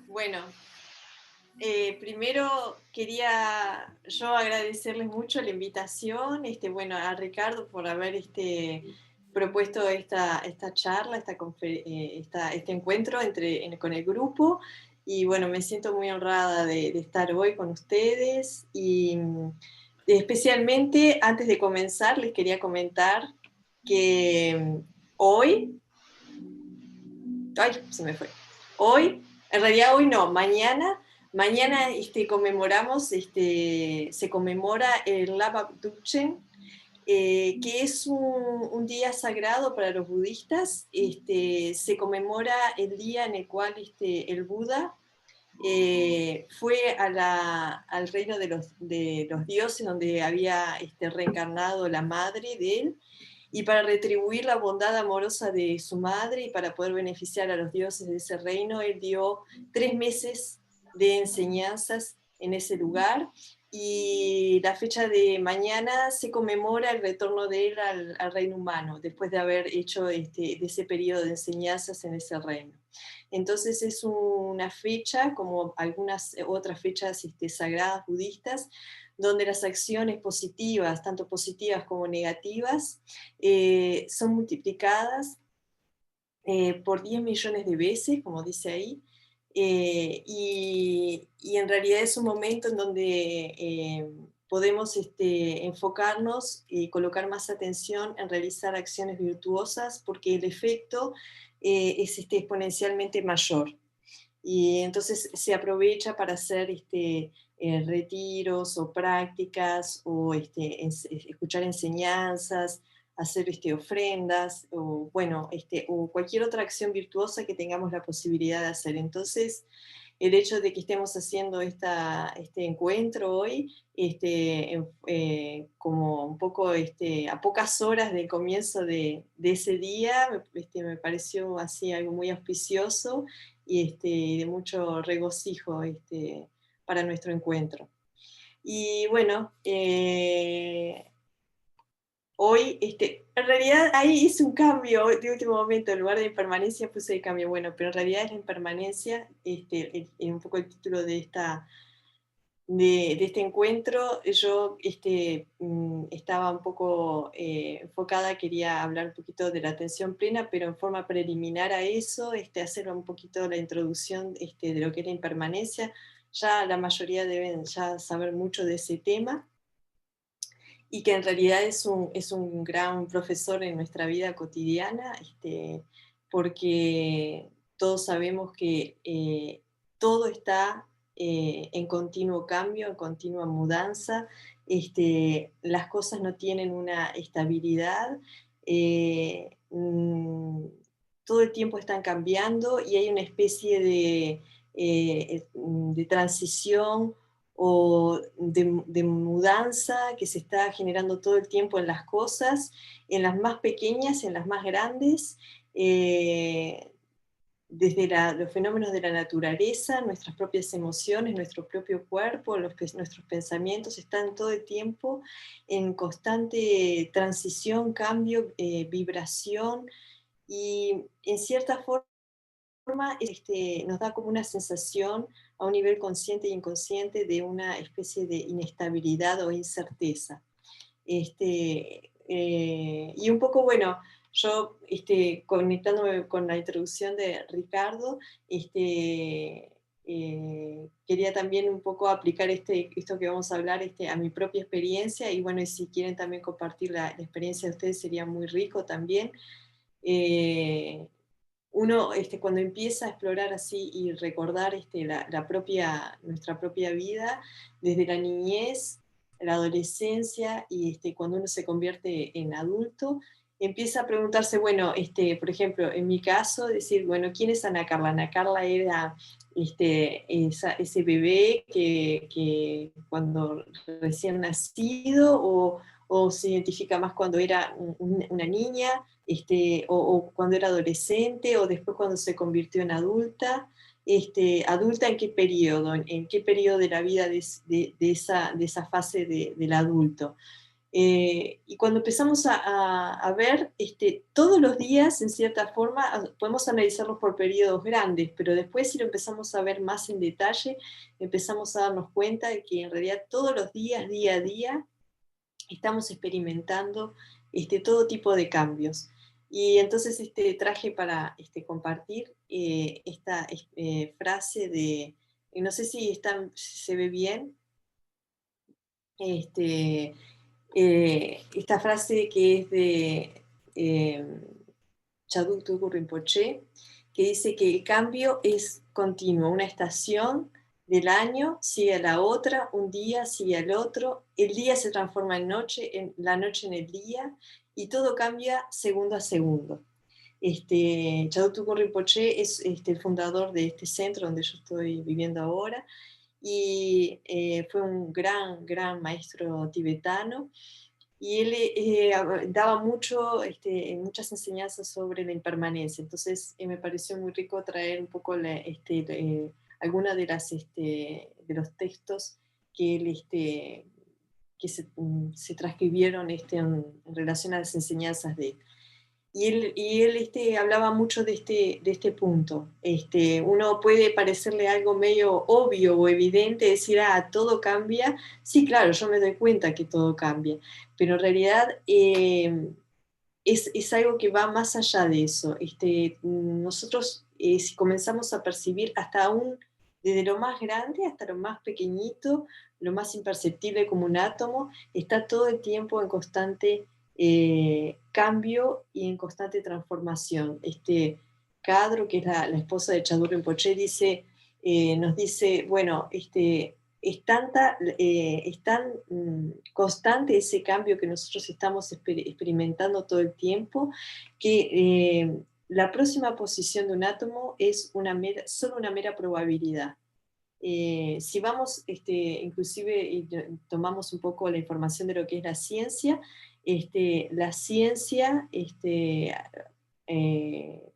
Bueno, primero quería yo agradecerles mucho la invitación, bueno, a Ricardo por haber propuesto esta charla, este encuentro con el grupo. Y bueno, me siento muy honrada de estar hoy con ustedes. Y especialmente antes de comenzar, les quería comentar que hoy, ay, se me fue. Hoy, en realidad hoy no, mañana conmemoramos, se conmemora el Lava Duchen, que es un día sagrado para los budistas. Se conmemora el día en el cual el Buda fue al reino de los dioses, donde había reencarnado la madre de él, y para retribuir la bondad amorosa de su madre y para poder beneficiar a los dioses de ese reino, él dio 3 meses de enseñanzas en ese lugar. Y la fecha de mañana se conmemora el retorno de él al reino humano, después de haber hecho de ese periodo de enseñanzas en ese reino. Entonces es una fecha, como algunas otras fechas sagradas budistas, donde las acciones positivas, tanto positivas como negativas, son multiplicadas por 10 millones de veces, como dice ahí. Y en realidad es un momento en donde podemos enfocarnos y colocar más atención en realizar acciones virtuosas, porque el efecto es exponencialmente mayor. Y entonces se aprovecha para hacer retiros o prácticas, o escuchar enseñanzas, hacer ofrendas, o bueno, o cualquier otra acción virtuosa que tengamos la posibilidad de hacer. Entonces, el hecho de que estemos haciendo este encuentro hoy, como un poco a pocas horas del comienzo de ese día, me pareció así algo muy auspicioso y de mucho regocijo para nuestro encuentro. Y bueno, hoy, en realidad ahí hice un cambio de último momento, en lugar de impermanencia puse el cambio, bueno, pero en realidad es la impermanencia, un poco el título de este encuentro. Yo estaba un poco enfocada, quería hablar un poquito de la atención plena, pero en forma preliminar a eso, hacer un poquito la introducción de lo que es la impermanencia. Ya la mayoría deben ya saber mucho de ese tema, y que en realidad es un gran profesor en nuestra vida cotidiana, porque todos sabemos que todo está en continuo cambio, en continua mudanza. Las cosas no tienen una estabilidad, todo el tiempo están cambiando, y hay una especie de transición o de mudanza que se está generando todo el tiempo en las cosas, en las más pequeñas, en las más grandes, desde los fenómenos de la naturaleza, nuestras propias emociones, nuestro propio cuerpo, nuestros pensamientos están todo el tiempo en constante transición, cambio, vibración. Y en cierta forma nos da como una sensación a un nivel consciente e inconsciente de una especie de inestabilidad o incerteza. Y un poco, bueno, yo conectándome con la introducción de Ricardo, quería también un poco aplicar esto que vamos a hablar a mi propia experiencia. Y bueno, y si quieren también compartir la experiencia de ustedes, sería muy rico también. Eh, Uno, cuando empieza a explorar así y recordar nuestra propia vida, desde la niñez, la adolescencia, y cuando uno se convierte en adulto, empieza a preguntarse, bueno, por ejemplo, en mi caso, decir, bueno, ¿quién es Ana Carla? Ana Carla era ese bebé que cuando recién nacido, o se identifica más cuando era una niña, o cuando era adolescente, o después cuando se convirtió en adulta. ¿Adulta en qué periodo? ¿En qué periodo de la vida de esa fase del adulto? Y cuando empezamos a ver todos los días, en cierta forma, podemos analizarlos por periodos grandes, pero después si lo empezamos a ver más en detalle, empezamos a darnos cuenta de que en realidad todos los días, día a día, estamos experimentando todo tipo de cambios. Y entonces traje para compartir esta frase de, no sé si se ve bien, esta frase que es de Chaduk Tuku Rinpoche, que dice que el cambio es continuo, una estación del año sigue a la otra, un día sigue al otro, el día se transforma en noche, la noche en el día, y todo cambia segundo a segundo. Chaduk Tuku Rinpoche es el fundador de este centro donde yo estoy viviendo ahora, y fue un gran maestro tibetano, y él daba muchas enseñanzas sobre la impermanencia. Entonces me pareció muy rico traer un poco algunas de los textos que él que se transcribieron en relación a las enseñanzas de él. Y él hablaba mucho de este punto. Uno puede parecerle algo medio obvio o evidente, decir, todo cambia. Sí, claro, yo me doy cuenta que todo cambia, pero en realidad es algo que va más allá de eso. Nosotros, si comenzamos a percibir hasta aún, desde lo más grande hasta lo más pequeñito, lo más imperceptible como un átomo, está todo el tiempo en constante cambio y en constante transformación. Kadru, que es la esposa de Chadur Rinpoche, nos dice, bueno, es tan constante ese cambio que nosotros estamos experimentando todo el tiempo, que la próxima posición de un átomo es solo una mera probabilidad. Si vamos, inclusive, y tomamos un poco la información de lo que es la ciencia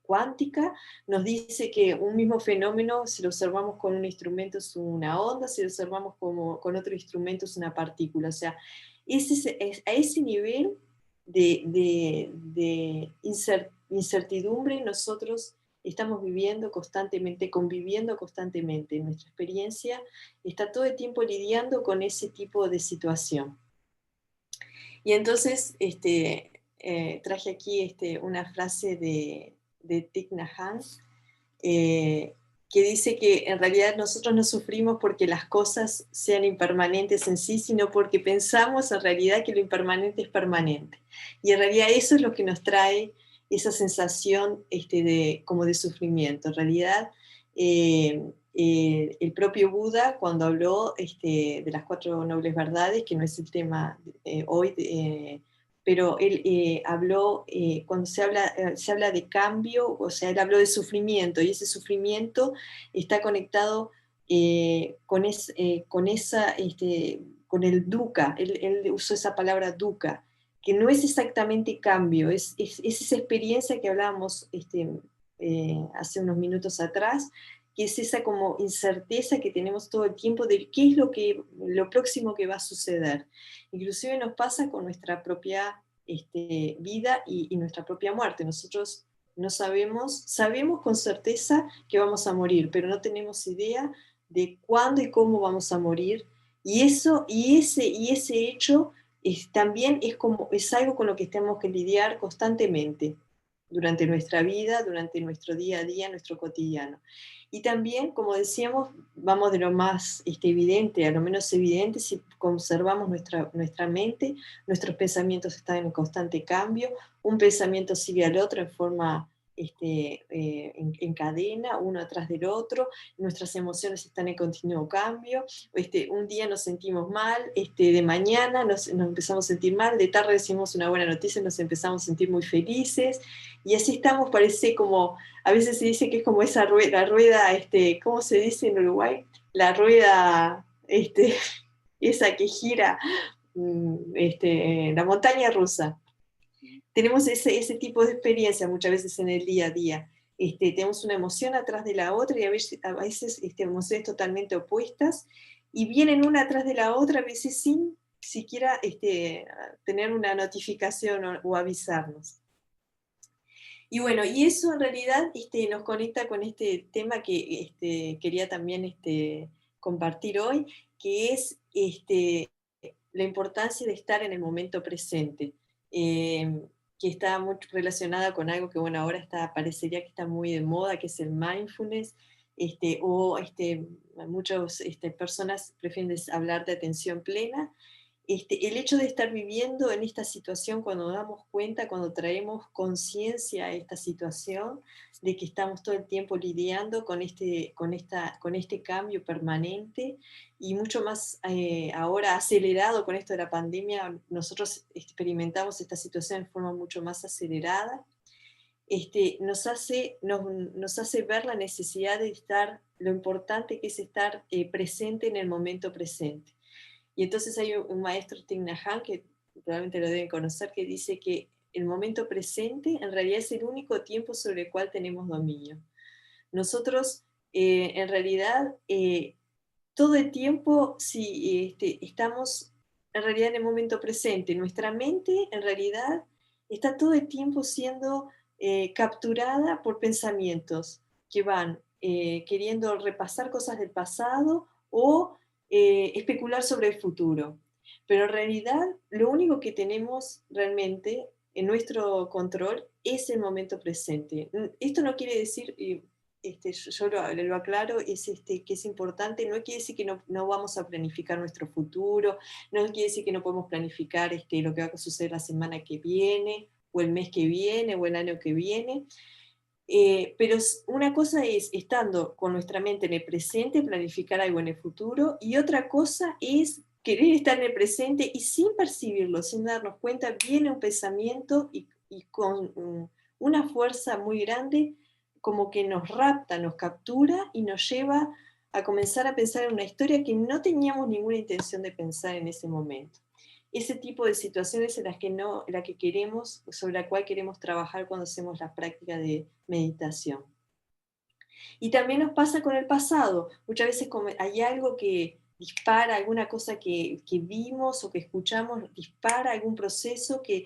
cuántica nos dice que un mismo fenómeno, si lo observamos con un instrumento es una onda, si lo observamos con otro instrumento es una partícula. O sea, a ese nivel de incertidumbre nosotros estamos viviendo constantemente, conviviendo constantemente. Nuestra experiencia está todo el tiempo lidiando con ese tipo de situación. Y entonces traje aquí una frase de Thich Nhat Hanh, que dice que en realidad nosotros no sufrimos porque las cosas sean impermanentes en sí, sino porque pensamos en realidad que lo impermanente es permanente. Y en realidad eso es lo que nos trae esa sensación como de sufrimiento. En realidad, el propio Buda, cuando habló de las 4 nobles verdades, que no es el tema hoy, pero él habló, cuando se habla de cambio, o sea, él habló de sufrimiento, y ese sufrimiento está conectado con el dukkha. Él usó esa palabra dukkha, que no es exactamente cambio, es esa experiencia que hablábamos hace unos minutos atrás, que es esa como incerteza que tenemos todo el tiempo de qué es lo próximo que va a suceder. Inclusive nos pasa con nuestra propia vida y nuestra propia muerte. Nosotros no sabemos con certeza que vamos a morir, pero no tenemos idea de cuándo y cómo vamos a morir. Y ese hecho también es algo con lo que tenemos que lidiar constantemente durante nuestra vida, durante nuestro día a día, nuestro cotidiano. Y también, como decíamos, vamos de lo más evidente a lo menos evidente. Si conservamos nuestra mente, nuestros pensamientos están en constante cambio, un pensamiento sigue al otro en forma en cadena, uno atrás del otro, nuestras emociones están en continuo cambio. Un día nos sentimos mal, de mañana nos empezamos a sentir mal, de tarde decimos una buena noticia, nos empezamos a sentir muy felices, y así estamos. Parece como, a veces se dice que es como esa rueda, la rueda, ¿cómo se dice en Uruguay? La rueda, esa que gira, la montaña rusa. Tenemos ese tipo de experiencia muchas veces en el día a día. Tenemos una emoción atrás de la otra, y a veces emociones totalmente opuestas, y vienen una atrás de la otra, a veces sin siquiera tener una notificación o avisarnos. Y bueno, y eso en realidad nos conecta con este tema que quería también compartir hoy, que es la importancia de estar en el momento presente, eh, que está muy relacionada con algo que, bueno, ahora parecería que está muy de moda, que es el mindfulness, muchas personas prefieren hablar de atención plena. El hecho de estar viviendo en esta situación, cuando nos damos cuenta, cuando traemos conciencia a esta situación, de que estamos todo el tiempo lidiando con este cambio permanente y mucho más ahora acelerado con esto de la pandemia, nosotros experimentamos esta situación de forma mucho más acelerada. Nos hace ver la necesidad de estar, lo importante que es estar presente en el momento presente. Y entonces hay un maestro, Thich Nhat Hanh, que probablemente lo deben conocer, que dice que el momento presente en realidad es el único tiempo sobre el cual tenemos dominio. Nosotros, en realidad, todo el tiempo, si estamos en realidad en el momento presente, nuestra mente en realidad está todo el tiempo siendo capturada por pensamientos que van queriendo repasar cosas del pasado o especular sobre el futuro. Pero en realidad lo único que tenemos realmente en nuestro control es el momento presente. Esto no quiere decir, yo lo aclaro, que es importante, no quiere decir que no vamos a planificar nuestro futuro, no quiere decir que no podemos planificar lo que va a suceder la semana que viene, o el mes que viene, o el año que viene, pero una cosa es, estando con nuestra mente en el presente, planificar algo en el futuro, y otra cosa es querer estar en el presente y sin percibirlo, sin darnos cuenta, viene un pensamiento y con una fuerza muy grande, como que nos rapta, nos captura y nos lleva a comenzar a pensar en una historia que no teníamos ninguna intención de pensar en ese momento. Ese tipo de situaciones en las que no, la que queremos, sobre la cual queremos trabajar cuando hacemos la práctica de meditación. Y también nos pasa con el pasado. Muchas veces hay algo que dispara, alguna cosa que vimos o que escuchamos, dispara algún proceso que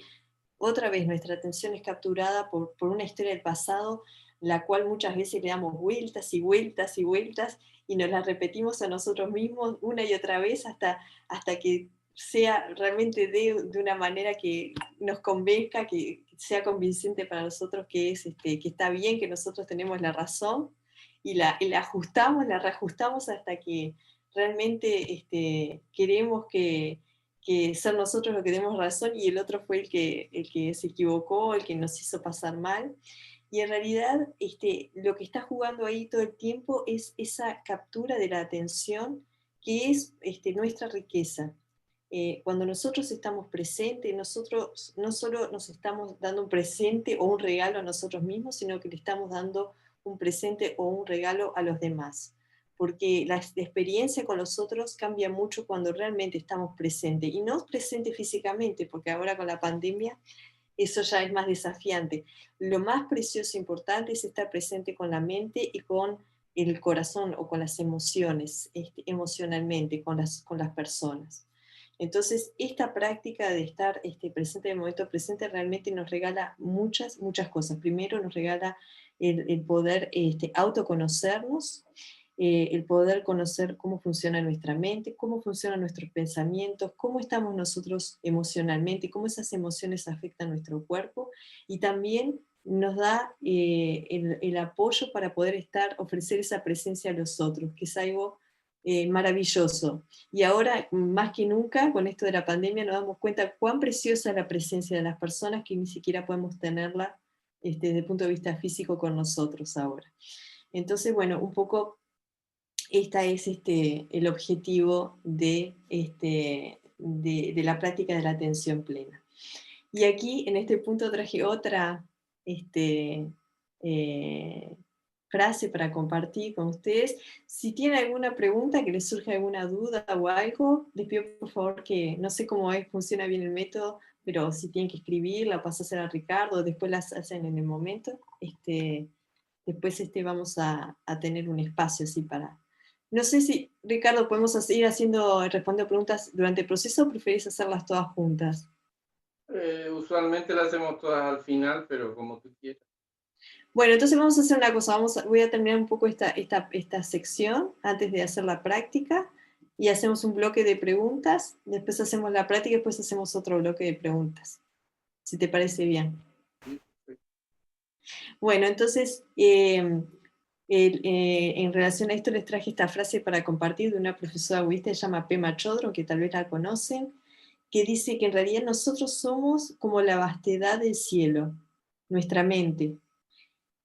otra vez nuestra atención es capturada por una historia del pasado, la cual muchas veces le damos vueltas y vueltas y vueltas y nos la repetimos a nosotros mismos una y otra vez hasta que sea realmente de una manera que nos convenzca, que sea convincente para nosotros que está bien, que nosotros tenemos la razón y la ajustamos, la reajustamos hasta que realmente queremos que ser nosotros los que demos razón y el otro fue el que se equivocó, el que nos hizo pasar mal. Y en realidad lo que está jugando ahí todo el tiempo es esa captura de la atención que es nuestra riqueza. Cuando nosotros estamos presentes, nosotros no solo nos estamos dando un presente o un regalo a nosotros mismos, sino que le estamos dando un presente o un regalo a los demás. Porque la experiencia con los otros cambia mucho cuando realmente estamos presentes. Y no presentes físicamente, porque ahora con la pandemia eso ya es más desafiante. Lo más precioso e importante es estar presente con la mente y con el corazón o con las emociones, emocionalmente, con las personas. Entonces, esta práctica de estar presente en el momento presente realmente nos regala muchas, muchas cosas. Primero nos regala el poder autoconocernos, el poder conocer cómo funciona nuestra mente, cómo funcionan nuestros pensamientos, cómo estamos nosotros emocionalmente, cómo esas emociones afectan nuestro cuerpo, y también nos da el apoyo para poder ofrecer esa presencia a los otros, que es algo maravilloso. Y ahora, más que nunca, con esto de la pandemia, nos damos cuenta cuán preciosa es la presencia de las personas que ni siquiera podemos tenerla desde el punto de vista físico con nosotros ahora. Entonces, bueno, un poco este es el objetivo de la práctica de la atención plena. Y aquí, en este punto, traje otra eh, frase para compartir con ustedes. Si tienen alguna pregunta, que les surge alguna duda o algo, les pido por favor que, no sé cómo funciona bien el método, pero si tienen que escribir, la pasan a Ricardo, después las hacen en el momento. Después vamos a tener un espacio así No sé si, Ricardo, podemos seguir respondiendo preguntas durante el proceso o preferís hacerlas todas juntas. Usualmente las hacemos todas al final, pero como tú quieras. Bueno, entonces vamos a hacer una cosa, voy a terminar un poco esta sección antes de hacer la práctica, y hacemos un bloque de preguntas, después hacemos la práctica y después hacemos otro bloque de preguntas, si te parece bien. Sí, sí. Bueno, entonces, en relación a esto les traje esta frase para compartir de una profesora budista que se llama Pema Chodron, que tal vez la conocen, que dice que en realidad nosotros somos como la vastedad del cielo, nuestra mente.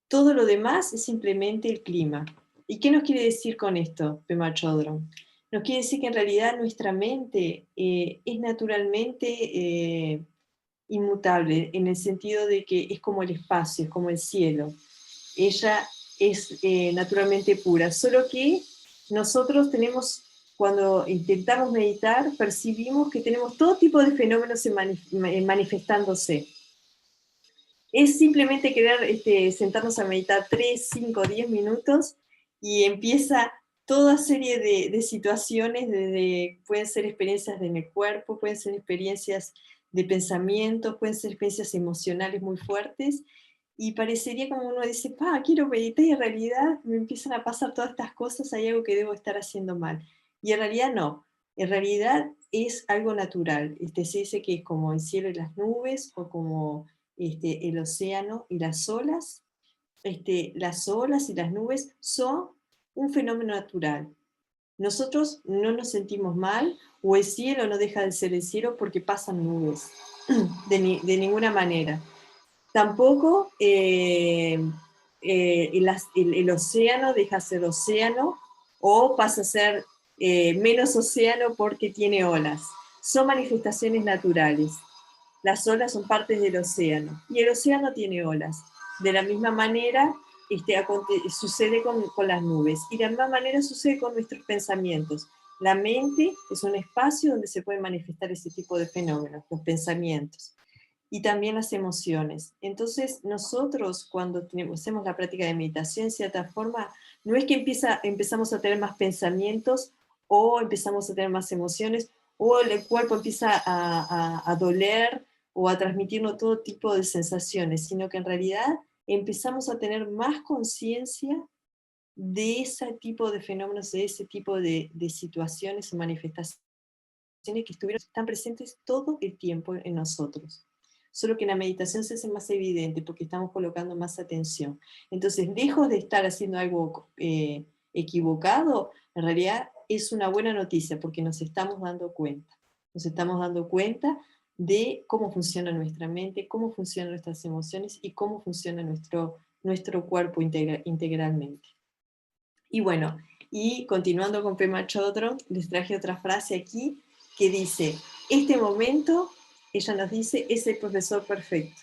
Todo lo demás es simplemente el clima. ¿Y qué nos quiere decir con esto, Pema Chodron? Nos quiere decir que en realidad nuestra mente es naturalmente inmutable, en el sentido de que es como el espacio, es como el cielo. Ella es naturalmente pura, solo que nosotros tenemos, cuando intentamos meditar, percibimos que tenemos todo tipo de fenómenos manifestándose. Es simplemente querer sentarnos a meditar 3, 5, 10 minutos y empieza toda serie de situaciones, pueden ser experiencias en el cuerpo, pueden ser experiencias de pensamientos, pueden ser experiencias emocionales muy fuertes, y parecería como uno dice, quiero meditar, y en realidad me empiezan a pasar todas estas cosas, hay algo que debo estar haciendo mal. Y en realidad no, en realidad es algo natural. Se dice que es como el cielo y las nubes, o como el océano y las olas. Las olas y las nubes son un fenómeno natural. Nosotros no nos sentimos mal, o el cielo no deja de ser el cielo porque pasan nubes, de ninguna manera. Tampoco el océano deja de ser océano, o pasa a ser menos océano porque tiene olas. Son manifestaciones naturales. Las olas son partes del océano, y el océano tiene olas. De la misma manera sucede con las nubes, y de la misma manera sucede con nuestros pensamientos. La mente es un espacio donde se pueden manifestar ese tipo de fenómenos, los pensamientos, y también las emociones. Entonces, nosotros cuando hacemos la práctica de meditación, en cierta forma, no es que empezamos a tener más pensamientos, o empezamos a tener más emociones, o el cuerpo empieza a doler, o a transmitirnos todo tipo de sensaciones, sino que en realidad empezamos a tener más conciencia de ese tipo de fenómenos, de ese tipo de situaciones o manifestaciones que están presentes todo el tiempo en nosotros. Solo que en la meditación se hace más evidente porque estamos colocando más atención. Entonces, lejos de estar haciendo algo equivocado, en realidad es una buena noticia porque nos estamos dando cuenta. Nos estamos dando cuenta de cómo funciona nuestra mente, cómo funcionan nuestras emociones y cómo funciona nuestro cuerpo integralmente. Y bueno, y continuando con Pema Chodron, les traje otra frase aquí que dice, este momento, ella nos dice, es el profesor perfecto.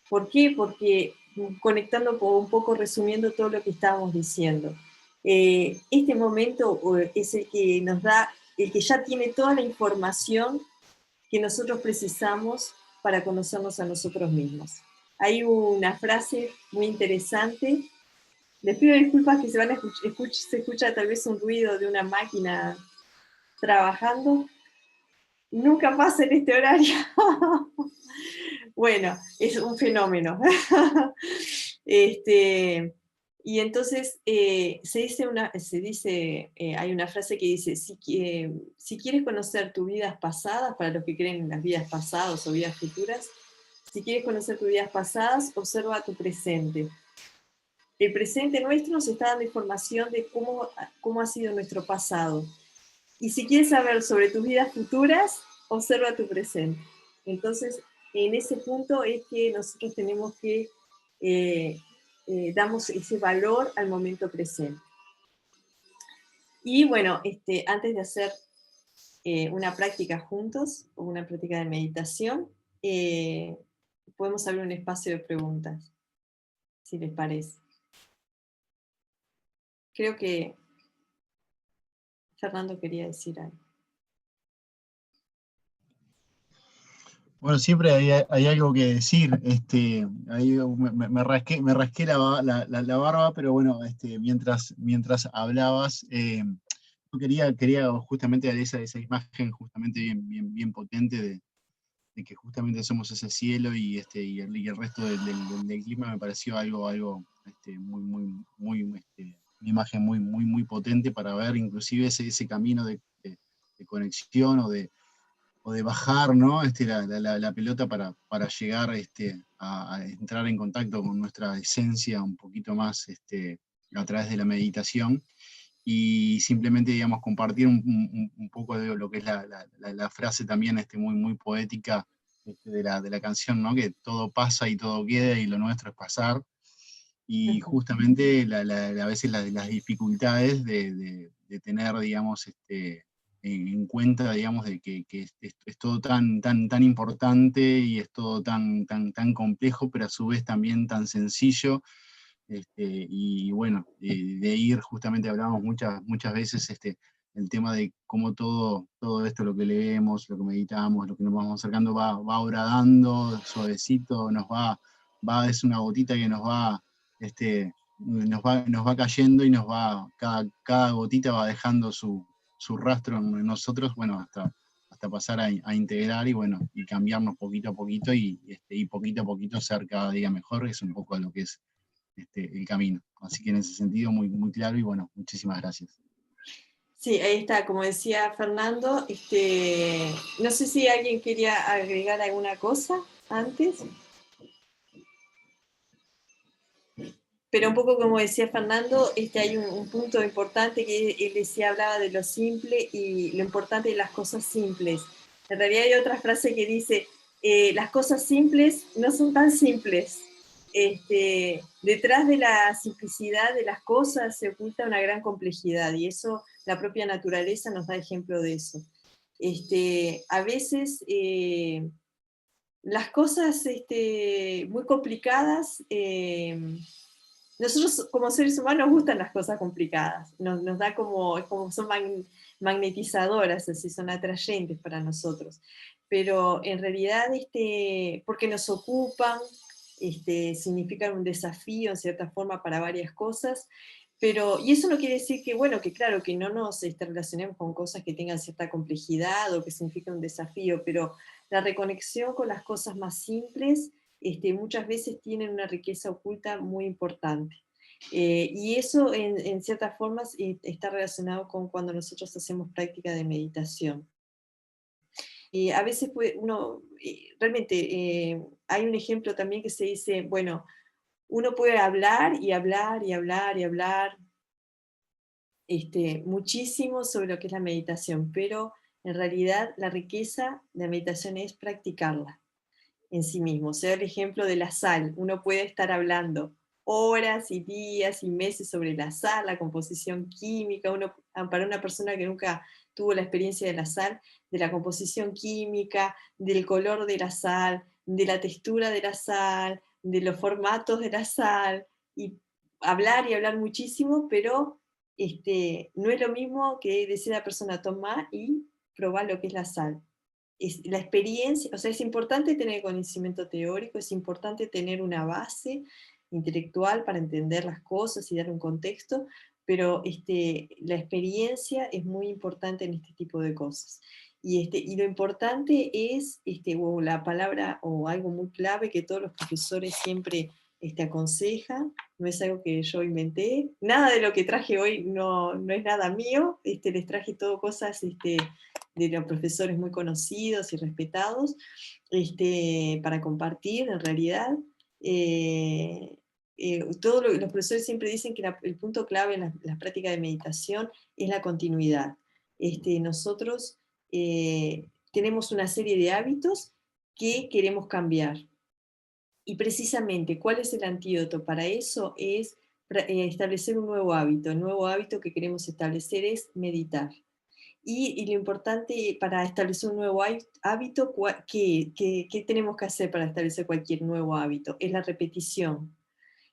¿Por qué? Porque conectando un poco, resumiendo todo lo que estábamos diciendo, este momento es el que nos da, el que ya tiene toda la información que nosotros precisamos para conocernos a nosotros mismos. Hay una frase muy interesante. Les pido disculpas que se escucha tal vez un ruido de una máquina trabajando. Nunca pasa en este horario. Bueno, es un fenómeno. Y entonces hay una frase que dice, si quieres conocer tus vidas pasadas, para los que creen en las vidas pasadas o vidas futuras, si quieres conocer tus vidas pasadas, observa tu presente. El presente nuestro nos está dando información de cómo ha sido nuestro pasado. Y si quieres saber sobre tus vidas futuras, observa tu presente. Entonces, en ese punto es que nosotros tenemos que damos ese valor al momento presente. Y bueno, antes de hacer una práctica juntos, o una práctica de meditación, podemos abrir un espacio de preguntas, si les parece. Creo que Fernando quería decir algo. Bueno, siempre hay algo que decir. Ahí me rasqué la barba, pero bueno, mientras hablabas, yo quería justamente dar esa imagen justamente bien potente de que justamente somos ese cielo y el resto del clima me pareció algo una imagen muy potente para ver inclusive ese camino de conexión o de bajar, ¿no? La pelota para llegar a entrar en contacto con nuestra esencia un poquito más a través de la meditación y simplemente, digamos, compartir un poco de lo que es la frase también muy poética de la canción, ¿no? Que todo pasa y todo queda y lo nuestro es pasar. Y justamente a veces las dificultades de tener, digamos, en cuenta, digamos, de que es todo tan importante y es todo tan complejo, pero a su vez también tan sencillo. Y bueno, de ir justamente hablamos muchas veces el tema de cómo todo esto, lo que leemos, lo que meditamos, lo que nos vamos acercando, va horadando suavecito, es una gotita que nos va cayendo y cada gotita va dejando su rastro en nosotros, bueno, hasta pasar a integrar y bueno, y cambiarnos poquito a poquito y poquito a poquito ser cada día mejor, es un poco lo que es el camino. Así que en ese sentido muy claro y bueno, muchísimas gracias. Sí, ahí está, como decía Fernando, no sé si alguien quería agregar alguna cosa antes, pero un poco como decía Fernando, hay un punto importante que él decía, hablaba de lo simple y lo importante de las cosas simples. En realidad hay otra frase que dice, las cosas simples no son tan simples. Detrás de la simplicidad de las cosas se oculta una gran complejidad y eso, la propia naturaleza nos da ejemplo de eso. A veces las cosas muy complicadas, nosotros como seres humanos nos gustan las cosas complicadas, nos da como son magnetizadoras, así son atrayentes para nosotros, pero en realidad porque nos ocupan, significan un desafío en cierta forma para varias cosas, y eso no quiere decir que, bueno, que claro, que no nos relacionemos con cosas que tengan cierta complejidad o que significan un desafío, pero la reconexión con las cosas más simples muchas veces tienen una riqueza oculta muy importante. Y eso en ciertas formas está relacionado con cuando nosotros hacemos práctica de meditación. A veces realmente hay un ejemplo también que se dice, bueno, uno puede hablar y hablar y hablar y hablar muchísimo sobre lo que es la meditación, pero en realidad la riqueza de la meditación es practicarla en sí mismo. O sea, el ejemplo de la sal, uno puede estar hablando horas y días y meses sobre la sal, la composición química, para una persona que nunca tuvo la experiencia de la sal, de la composición química, del color de la sal, de la textura de la sal, de los formatos de la sal, y hablar y hablar muchísimo, pero no es lo mismo que decir a la persona toma y probar lo que es la sal. La experiencia, o sea, es importante tener conocimiento teórico, es importante tener una base intelectual para entender las cosas y dar un contexto, pero la experiencia es muy importante en este tipo de cosas. Y lo importante es, o la palabra o algo muy clave que todos los profesores siempre aconsejan, no es algo que yo inventé, nada de lo que traje hoy no es nada mío, les traje todo cosas de los profesores muy conocidos y respetados, para compartir en realidad. Los profesores siempre dicen que el punto clave en la práctica de meditación es la continuidad. Nosotros tenemos una serie de hábitos que queremos cambiar. Y precisamente, ¿cuál es el antídoto para eso? Es establecer un nuevo hábito. El nuevo hábito que queremos establecer es meditar. Y lo importante para establecer un nuevo hábito, ¿qué tenemos que hacer para establecer cualquier nuevo hábito? Es la repetición.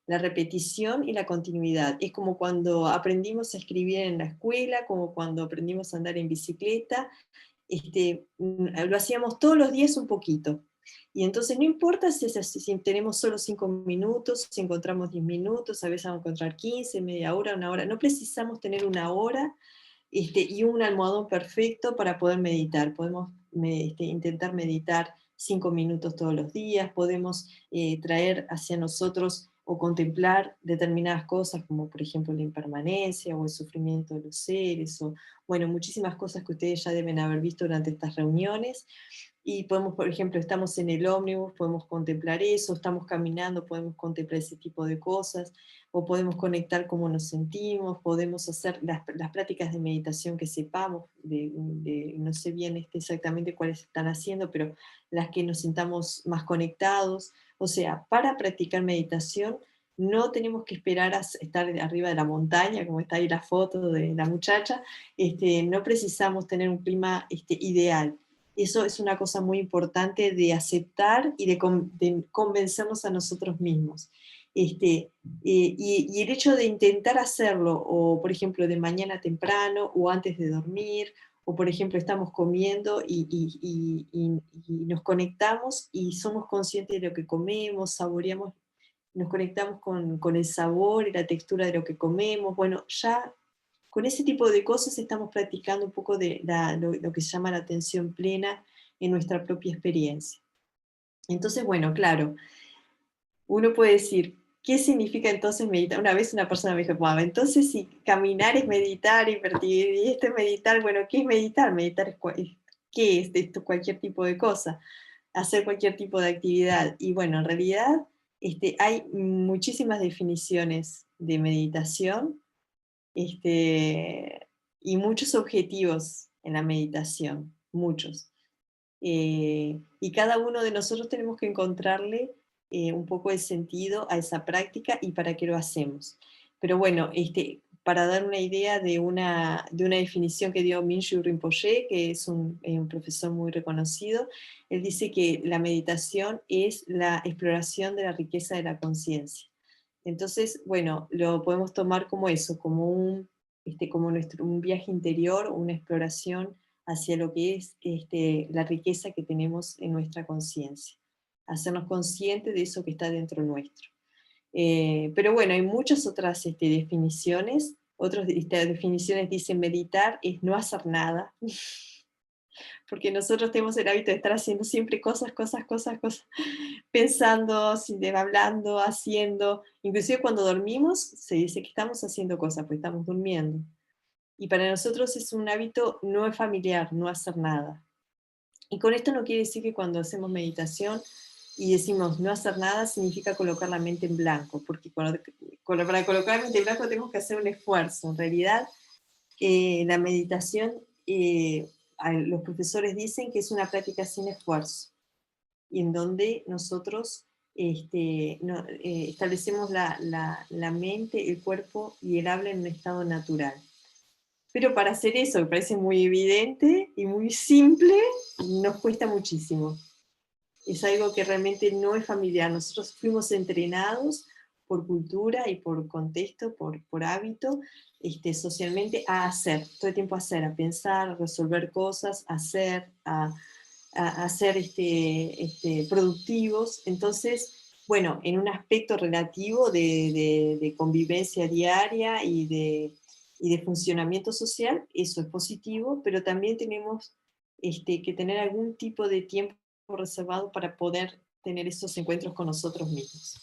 La repetición y la continuidad. Es como cuando aprendimos a escribir en la escuela, como cuando aprendimos a andar en bicicleta. Lo hacíamos todos los días un poquito. Y entonces no importa si tenemos solo 5 minutos, si encontramos 10 minutos, a veces vamos a encontrar 15, media hora, una hora. No precisamos tener una hora y un almohadón perfecto para poder meditar. Podemos intentar meditar 5 minutos todos los días, podemos traer hacia nosotros o contemplar determinadas cosas, como por ejemplo la impermanencia o el sufrimiento de los seres, o bueno, muchísimas cosas que ustedes ya deben haber visto durante estas reuniones. Y podemos, por ejemplo, estamos en el ómnibus, podemos contemplar eso, estamos caminando, podemos contemplar ese tipo de cosas, o podemos conectar cómo nos sentimos, podemos hacer las prácticas de meditación que sepamos, no sé bien exactamente cuáles están haciendo, pero las que nos sintamos más conectados. O sea, para practicar meditación no tenemos que esperar a estar arriba de la montaña, como está ahí la foto de la muchacha, no precisamos tener un clima ideal. Eso es una cosa muy importante de aceptar y de convencernos a nosotros mismos. Y el hecho de intentar hacerlo, o por ejemplo de mañana temprano, o antes de dormir, o por ejemplo estamos comiendo y nos conectamos y somos conscientes de lo que comemos, saboreamos, nos conectamos con el sabor y la textura de lo que comemos. Bueno, ya con ese tipo de cosas estamos practicando un poco de lo que se llama la atención plena en nuestra propia experiencia. Entonces, bueno, claro, uno puede decir, ¿qué significa entonces meditar? Una vez una persona me dijo, wow, entonces si caminar es meditar, y esto es meditar, bueno, ¿qué es meditar? Meditar es, ¿qué es esto? Cualquier tipo de cosa, hacer cualquier tipo de actividad. Y bueno, en realidad hay muchísimas definiciones de meditación, y muchos objetivos en la meditación, muchos. Y cada uno de nosotros tenemos que encontrarle un poco el sentido a esa práctica y para qué lo hacemos. Pero bueno, para dar una idea de una definición que dio Minshu Rinpoche, que es un profesor muy reconocido, él dice que la meditación es la exploración de la riqueza de la conciencia. Entonces, bueno, lo podemos tomar como eso, como un viaje interior, una exploración hacia lo que es la riqueza que tenemos en nuestra conciencia, hacernos conscientes de eso que está dentro nuestro. Pero bueno, hay muchas otras definiciones. Otras definiciones dicen meditar es no hacer nada, porque nosotros tenemos el hábito de estar haciendo siempre cosas, pensando, hablando, haciendo. Inclusive cuando dormimos se dice que estamos haciendo cosas, pues estamos durmiendo. Y para nosotros es un hábito no familiar, no hacer nada. Y con esto no quiere decir que cuando hacemos meditación y decimos no hacer nada, significa colocar la mente en blanco, porque para colocar la mente en blanco tenemos que hacer un esfuerzo. En realidad, la meditación, los profesores dicen que es una práctica sin esfuerzo, y en donde nosotros establecemos la mente, el cuerpo y el habla en un estado natural. Pero para hacer eso, me parece muy evidente y muy simple, nos cuesta muchísimo. Es algo que realmente no es familiar. Nosotros fuimos entrenados por cultura y por contexto, por hábito, socialmente, a hacer, todo el tiempo a hacer, a pensar, a resolver cosas, a hacer, a ser productivos. Entonces, bueno, en un aspecto relativo de convivencia diaria y de funcionamiento social, eso es positivo, pero también tenemos que tener algún tipo de tiempo reservado para poder tener esos encuentros con nosotros mismos.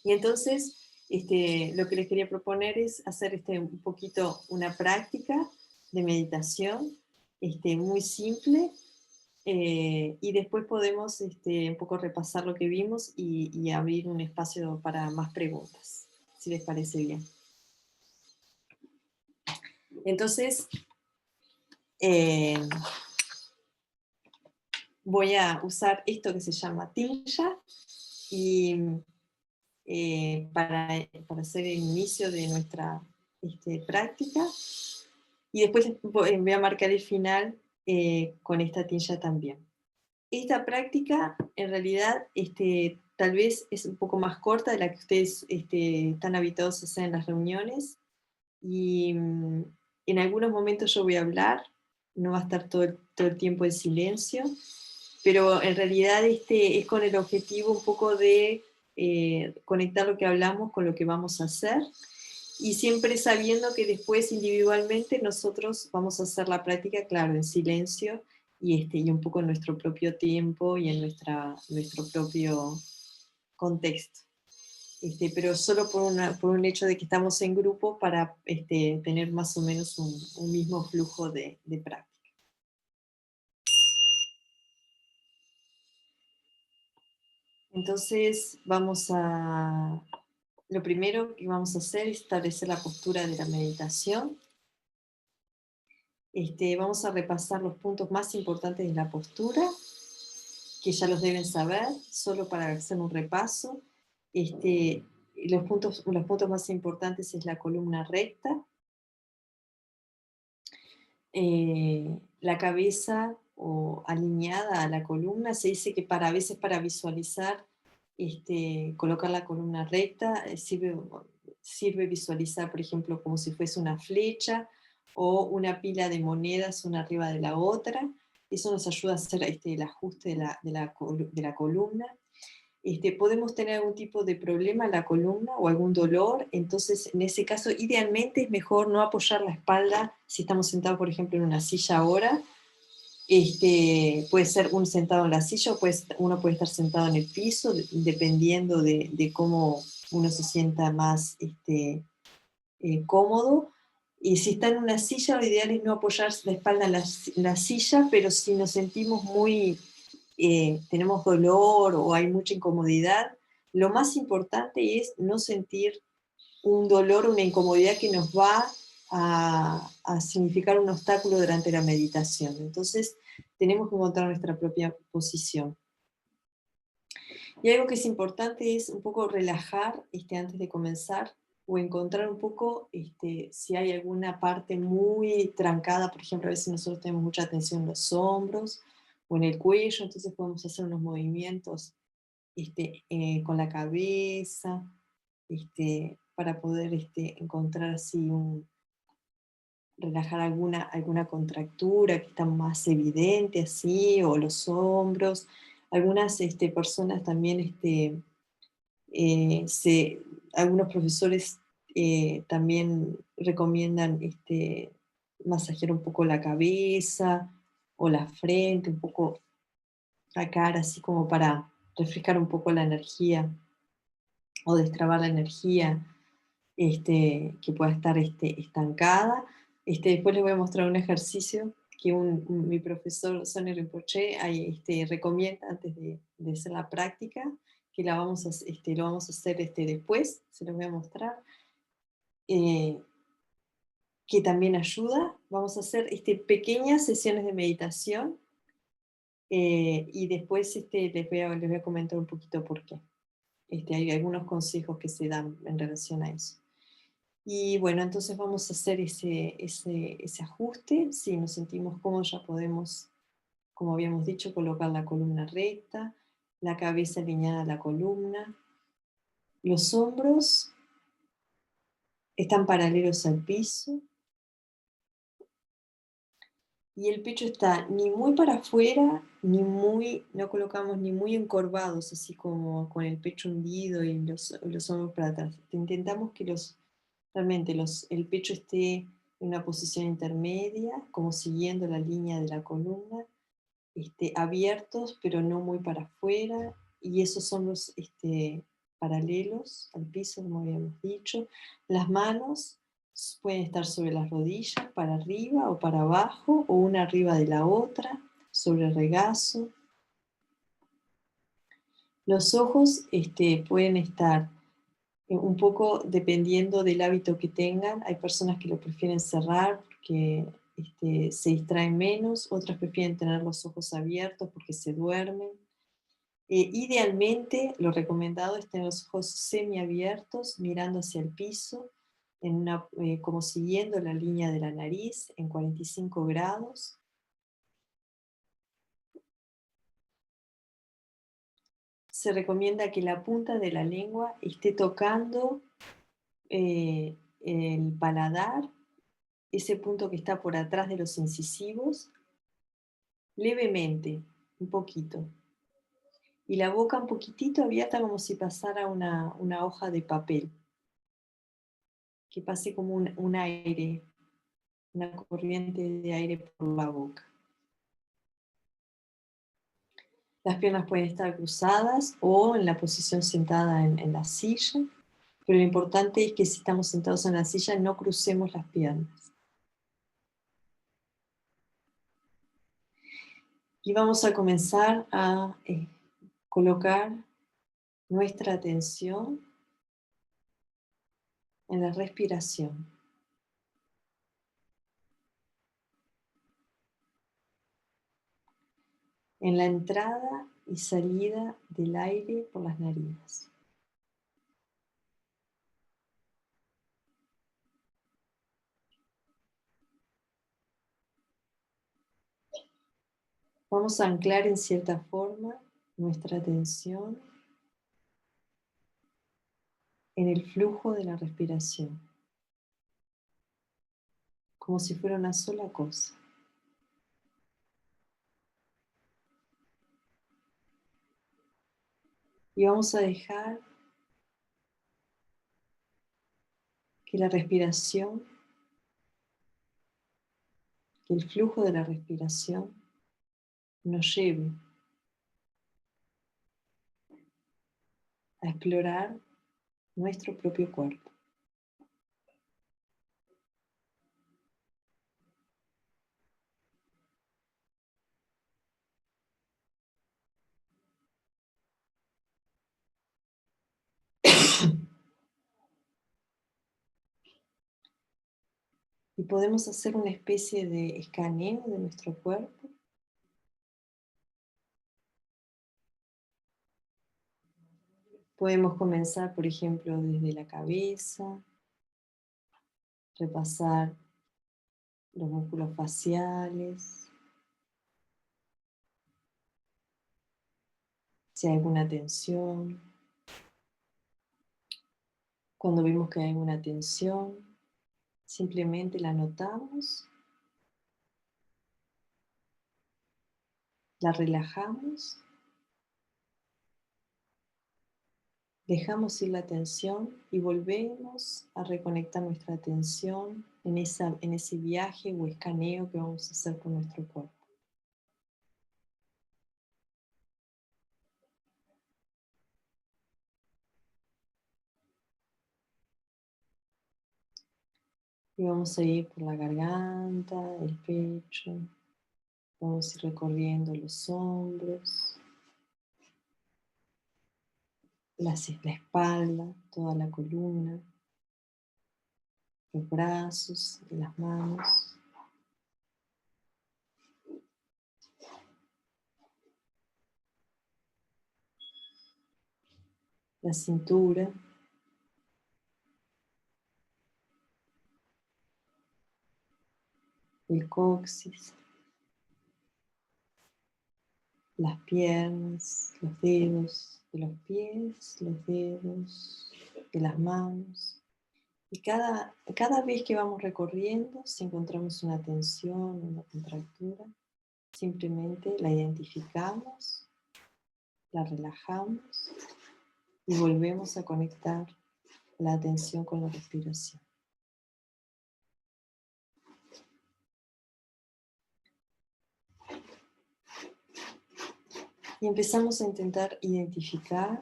Y entonces, lo que les quería proponer es hacer un poquito una práctica de meditación muy simple, y después podemos un poco repasar lo que vimos y abrir un espacio para más preguntas, si les parece bien. Entonces, voy a usar esto que se llama Tinya, y para hacer el inicio de nuestra práctica, y después voy a marcar el final con esta Tinya también. Esta práctica, en realidad, tal vez es un poco más corta de la que ustedes están habituados a hacer en las reuniones, y en algunos momentos yo voy a hablar, no va a estar todo el tiempo en silencio, pero en realidad es con el objetivo un poco de conectar lo que hablamos con lo que vamos a hacer, y siempre sabiendo que después individualmente nosotros vamos a hacer la práctica, claro, en silencio, y un poco en nuestro propio tiempo y en nuestro propio contexto. Pero solo por un hecho de que estamos en grupo para tener más o menos un mismo flujo de práctica. Entonces lo primero que vamos a hacer es establecer la postura de la meditación. Vamos a repasar los puntos más importantes de la postura, que ya los deben saber, solo para hacer un repaso. Los puntos más importantes es la columna recta, la cabeza o alineada a la columna. Se dice que a veces para visualizar, colocar la columna recta, sirve visualizar, por ejemplo, como si fuese una flecha o una pila de monedas una arriba de la otra. Eso nos ayuda a hacer el ajuste de la columna. Podemos tener algún tipo de problema en la columna o algún dolor, entonces en ese caso idealmente es mejor no apoyar la espalda si estamos sentados, por ejemplo, en una silla ahora. Puede ser un sentado en la silla o uno puede estar sentado en el piso, dependiendo de cómo uno se sienta más cómodo. Y si está en una silla, lo ideal es no apoyar la espalda en la silla, pero si nos sentimos tenemos dolor o hay mucha incomodidad, lo más importante es no sentir un dolor, una incomodidad que nos va a significar un obstáculo durante la meditación. Entonces, tenemos que encontrar nuestra propia posición. Y algo que es importante es un poco relajar antes de comenzar, o encontrar un poco si hay alguna parte muy trancada. Por ejemplo, a veces nosotros tenemos mucha tensión en los hombros o en el cuello, entonces podemos hacer unos movimientos con la cabeza, para poder encontrar así relajar alguna contractura que está más evidente así, o los hombros. Algunas personas también, algunos profesores también recomiendan masajear un poco la cabeza o la frente, un poco la cara, así como para refrescar un poco la energía o destrabar la energía que pueda estar estancada. Después les voy a mostrar un ejercicio que mi profesor Sonny Rinpoche recomienda antes de hacer la práctica, que lo vamos a hacer después, se los voy a mostrar, que también ayuda. Vamos a hacer pequeñas sesiones de meditación, y después les voy a comentar un poquito por qué. Hay algunos consejos que se dan en relación a eso. Y bueno, entonces vamos a hacer ese ajuste. Si nos sentimos cómodos, ya podemos, como habíamos dicho, colocar la columna recta, la cabeza alineada a la columna. Los hombros están paralelos al piso. Y el pecho está ni muy para afuera, no colocamos ni muy encorvados, así como con el pecho hundido y los hombros para atrás. Intentamos que realmente el pecho esté en una posición intermedia, como siguiendo la línea de la columna, abiertos, pero no muy para afuera, y esos hombros paralelos al piso, como habíamos dicho. Las manos pueden estar sobre las rodillas, para arriba o para abajo, o una arriba de la otra, sobre el regazo. Los ojos pueden estar un poco dependiendo del hábito que tengan. Hay personas que lo prefieren cerrar porque se distraen menos, otras prefieren tener los ojos abiertos porque se duermen. Idealmente, lo recomendado es tener los ojos semiabiertos, mirando hacia el piso, como siguiendo la línea de la nariz en 45 grados. Se recomienda que la punta de la lengua esté tocando el paladar, ese punto que está por atrás de los incisivos, levemente, un poquito. Y la boca un poquitito abierta, como si pasara una hoja de papel, que pase como un aire, una corriente de aire por la boca. Las piernas pueden estar cruzadas o en la posición sentada en la silla, pero lo importante es que si estamos sentados en la silla no crucemos las piernas. Y vamos a comenzar a colocar nuestra atención en la respiración. En la entrada y salida del aire por las narinas. Vamos a anclar en cierta forma nuestra atención en el flujo de la respiración, como si fuera una sola cosa. Y vamos a dejar que la respiración, que el flujo de la respiración nos lleve a explorar nuestro propio cuerpo. Y podemos hacer una especie de escaneo de nuestro cuerpo. Podemos comenzar, por ejemplo, desde la cabeza, repasar los músculos faciales, si hay alguna tensión. Cuando vemos que hay alguna tensión, simplemente la notamos, la relajamos, dejamos ir la tensión y volvemos a reconectar nuestra atención en ese viaje o escaneo que vamos a hacer con nuestro cuerpo. Y vamos a ir por la garganta, el pecho, vamos a ir recorriendo los hombros, la espalda, toda la columna, los brazos y las manos. La cintura, el coxis, las piernas, los dedos de los pies, los dedos de las manos. Y cada vez que vamos recorriendo, si encontramos una tensión, una contractura, simplemente la identificamos, la relajamos y volvemos a conectar la atención con la respiración. Y empezamos a intentar identificar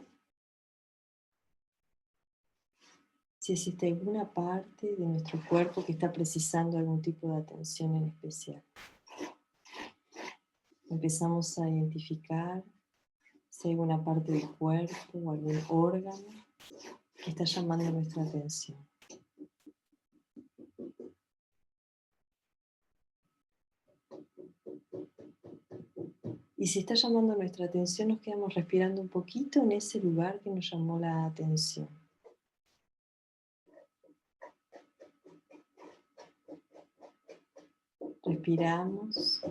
si existe alguna parte de nuestro cuerpo que está precisando algún tipo de atención en especial. Empezamos a identificar si hay alguna parte del cuerpo o algún órgano que está llamando nuestra atención. Y si está llamando nuestra atención, nos quedamos respirando un poquito en ese lugar que nos llamó la atención. Respiramos.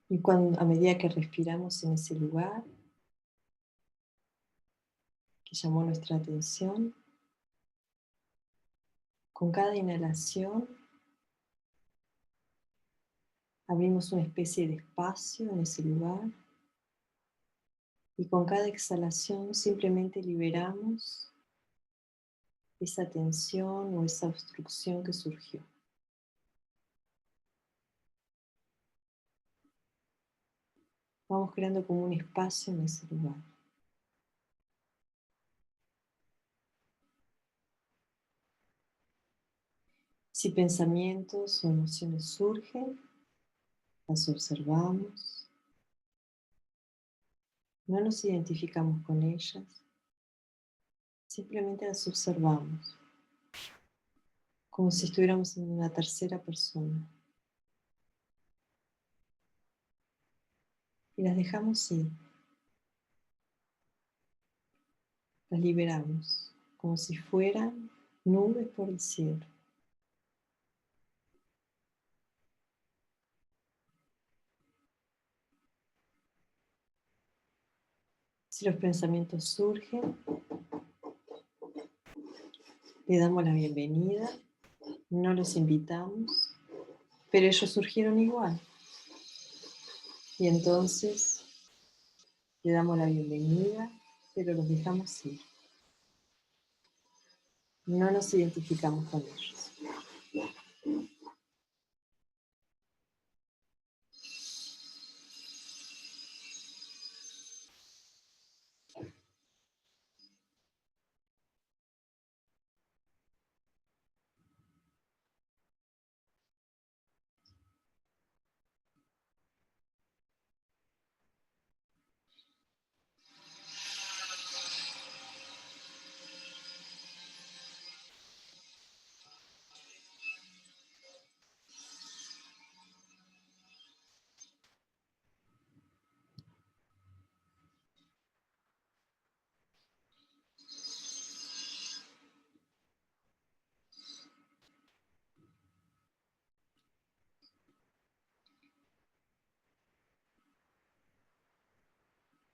Y a medida que respiramos en ese lugar que llamó nuestra atención, con cada inhalación Abrimos una especie de espacio en ese lugar y con cada exhalación simplemente liberamos esa tensión o esa obstrucción que surgió. Vamos creando como un espacio en ese lugar. Si pensamientos o emociones surgen, las observamos, no nos identificamos con ellas, simplemente las observamos, como si estuviéramos en una tercera persona. Y las dejamos ir, las liberamos, como si fueran nubes por el cielo. Si los pensamientos surgen, le damos la bienvenida, no los invitamos, pero ellos surgieron igual. Y entonces le damos la bienvenida, pero los dejamos ir. No nos identificamos con ellos.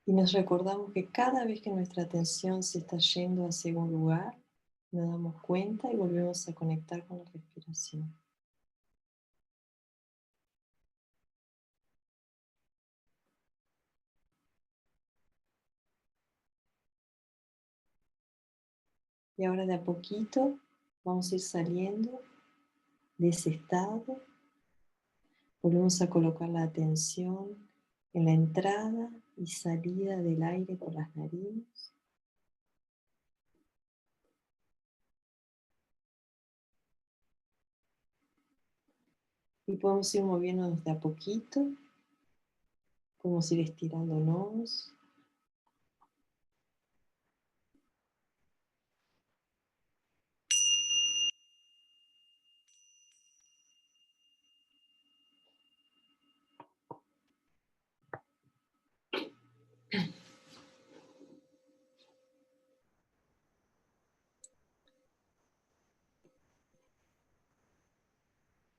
Y nos recordamos que cada vez que nuestra atención se está yendo hacia un lugar, nos damos cuenta y volvemos a conectar con la respiración. Y ahora de a poquito vamos a ir saliendo de ese estado. Volvemos a colocar la atención en la entrada y salida del aire por las narinas. Y podemos ir moviéndonos de a poquito, podemos ir estirándonos.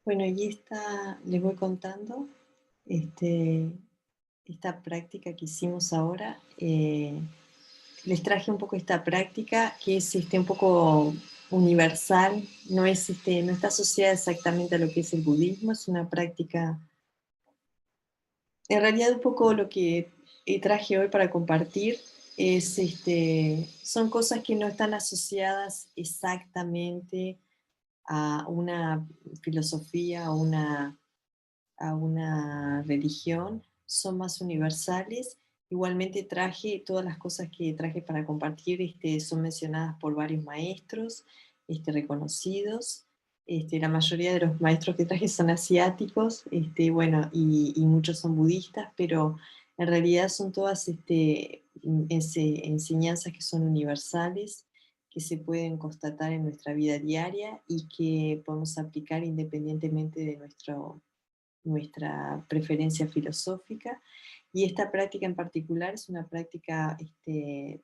Bueno, y les voy contando, esta práctica que hicimos ahora. Les traje un poco esta práctica que es un poco universal, no está asociada exactamente a lo que es el budismo, es una práctica, en realidad un poco lo que traje hoy para compartir son cosas que no están asociadas exactamente a una filosofía, a una religión, son más universales. Igualmente traje, todas las cosas que traje para compartir son mencionadas por varios maestros reconocidos. La mayoría de los maestros que traje son asiáticos, bueno, y muchos son budistas, pero en realidad son todas enseñanzas que son universales, que se pueden constatar en nuestra vida diaria y que podemos aplicar independientemente de nuestra preferencia filosófica. Y esta práctica en particular es una práctica que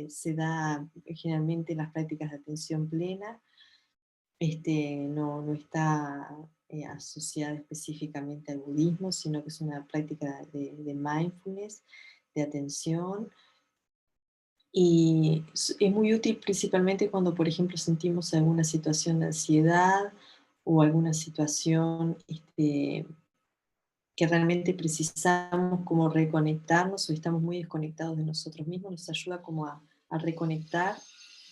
se da generalmente en las prácticas de atención plena. No está asociada específicamente al budismo, sino que es una práctica de mindfulness, de atención. Y es muy útil principalmente cuando, por ejemplo, sentimos alguna situación de ansiedad o alguna situación que realmente precisamos como reconectarnos o estamos muy desconectados de nosotros mismos, nos ayuda como a reconectar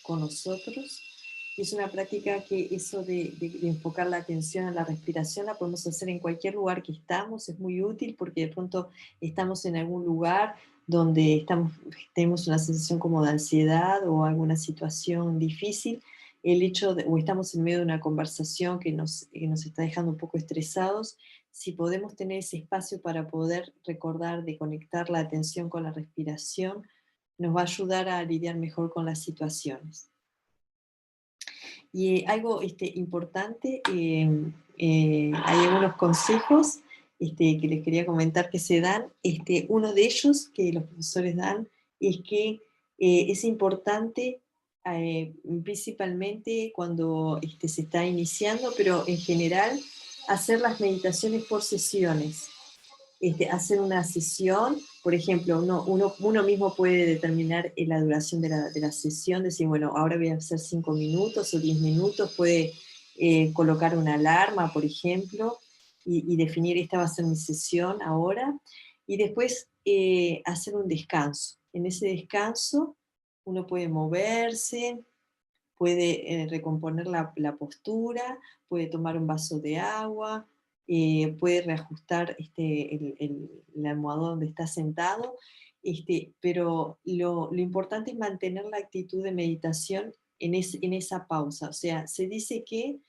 con nosotros. Y es una práctica que eso de enfocar la atención a la respiración la podemos hacer en cualquier lugar que estamos, es muy útil porque de pronto estamos en algún lugar donde tenemos una sensación como de ansiedad o alguna situación difícil, el hecho o estamos en medio de una conversación que nos está dejando un poco estresados, si podemos tener ese espacio para poder recordar de conectar la atención con la respiración, nos va a ayudar a lidiar mejor con las situaciones. Y algo importante, hay algunos consejos que les quería comentar que se dan. Uno de ellos que los profesores dan es que es importante, principalmente cuando se está iniciando, pero en general, hacer las meditaciones por sesiones. Hacer una sesión, por ejemplo, uno mismo puede determinar la duración de la sesión, decir, bueno, ahora voy a hacer 5 minutos o 10 minutos, puede colocar una alarma, por ejemplo, y definir esta va a ser mi sesión ahora, y después hacer un descanso. En ese descanso uno puede moverse, puede recomponer la postura, puede tomar un vaso de agua, puede reajustar el almohadón donde está sentado, pero lo importante es mantener la actitud de meditación en esa pausa. O sea, se dice que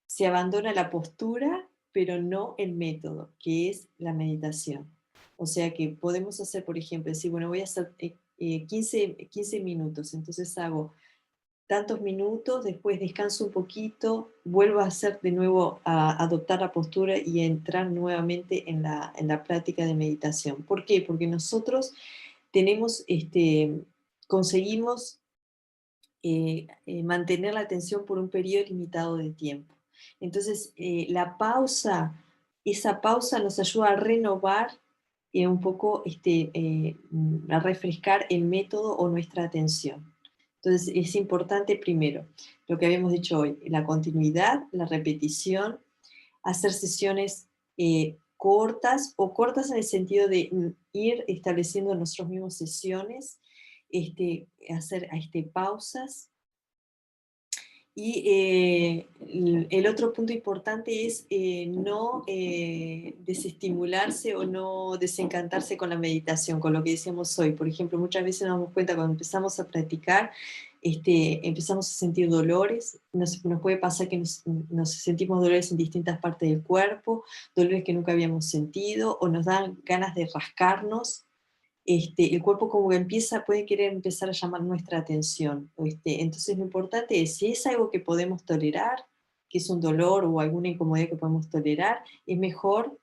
se abandona la postura, pero no el método, que es la meditación. O sea que podemos hacer, por ejemplo, decir, bueno, voy a hacer 15 minutos, entonces hago tantos minutos, después descanso un poquito, vuelvo a hacer de nuevo, a adoptar la postura y a entrar nuevamente en la práctica de meditación. ¿Por qué? Porque nosotros conseguimos mantener la atención por un periodo limitado de tiempo. Entonces, esa pausa nos ayuda a renovar un poco, a refrescar el método o nuestra atención. Entonces, es importante primero, lo que habíamos dicho hoy, la continuidad, la repetición, hacer sesiones cortas, o cortas en el sentido de ir estableciendo nosotros mismos sesiones, hacer pausas. Y el otro punto importante es no desestimularse o no desencantarse con la meditación, con lo que decíamos hoy. Por ejemplo, muchas veces nos damos cuenta cuando empezamos a practicar, empezamos a sentir dolores. Nos puede pasar que nos sentimos dolores en distintas partes del cuerpo, dolores que nunca habíamos sentido, o nos dan ganas de rascarnos. El cuerpo como que puede querer empezar a llamar nuestra atención. Entonces lo importante es, si es algo que podemos tolerar, que es un dolor o alguna incomodidad que podemos tolerar, es mejor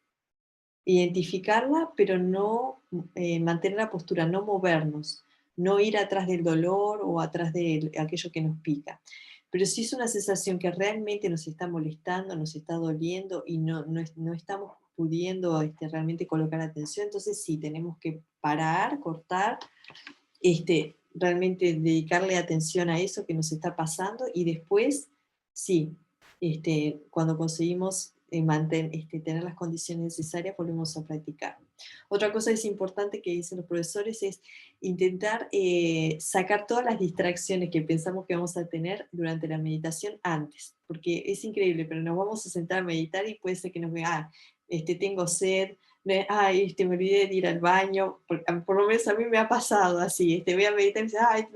identificarla, pero no mantener la postura, no movernos, no ir atrás del dolor o atrás de aquello que nos pica. Pero si es una sensación que realmente nos está molestando, nos está doliendo y no estamos pudiendo realmente colocar atención, entonces sí, tenemos que parar, cortar, realmente dedicarle atención a eso que nos está pasando y después, sí, cuando conseguimos tener las condiciones necesarias, volvemos a practicar. Otra cosa es importante que dicen los profesores es intentar sacar todas las distracciones que pensamos que vamos a tener durante la meditación antes, porque es increíble, pero nos vamos a sentar a meditar y puede ser que nos vea, tengo sed, ay, me olvidé de ir al baño, por lo menos a mí me ha pasado así, voy a meditar y me dice, ay,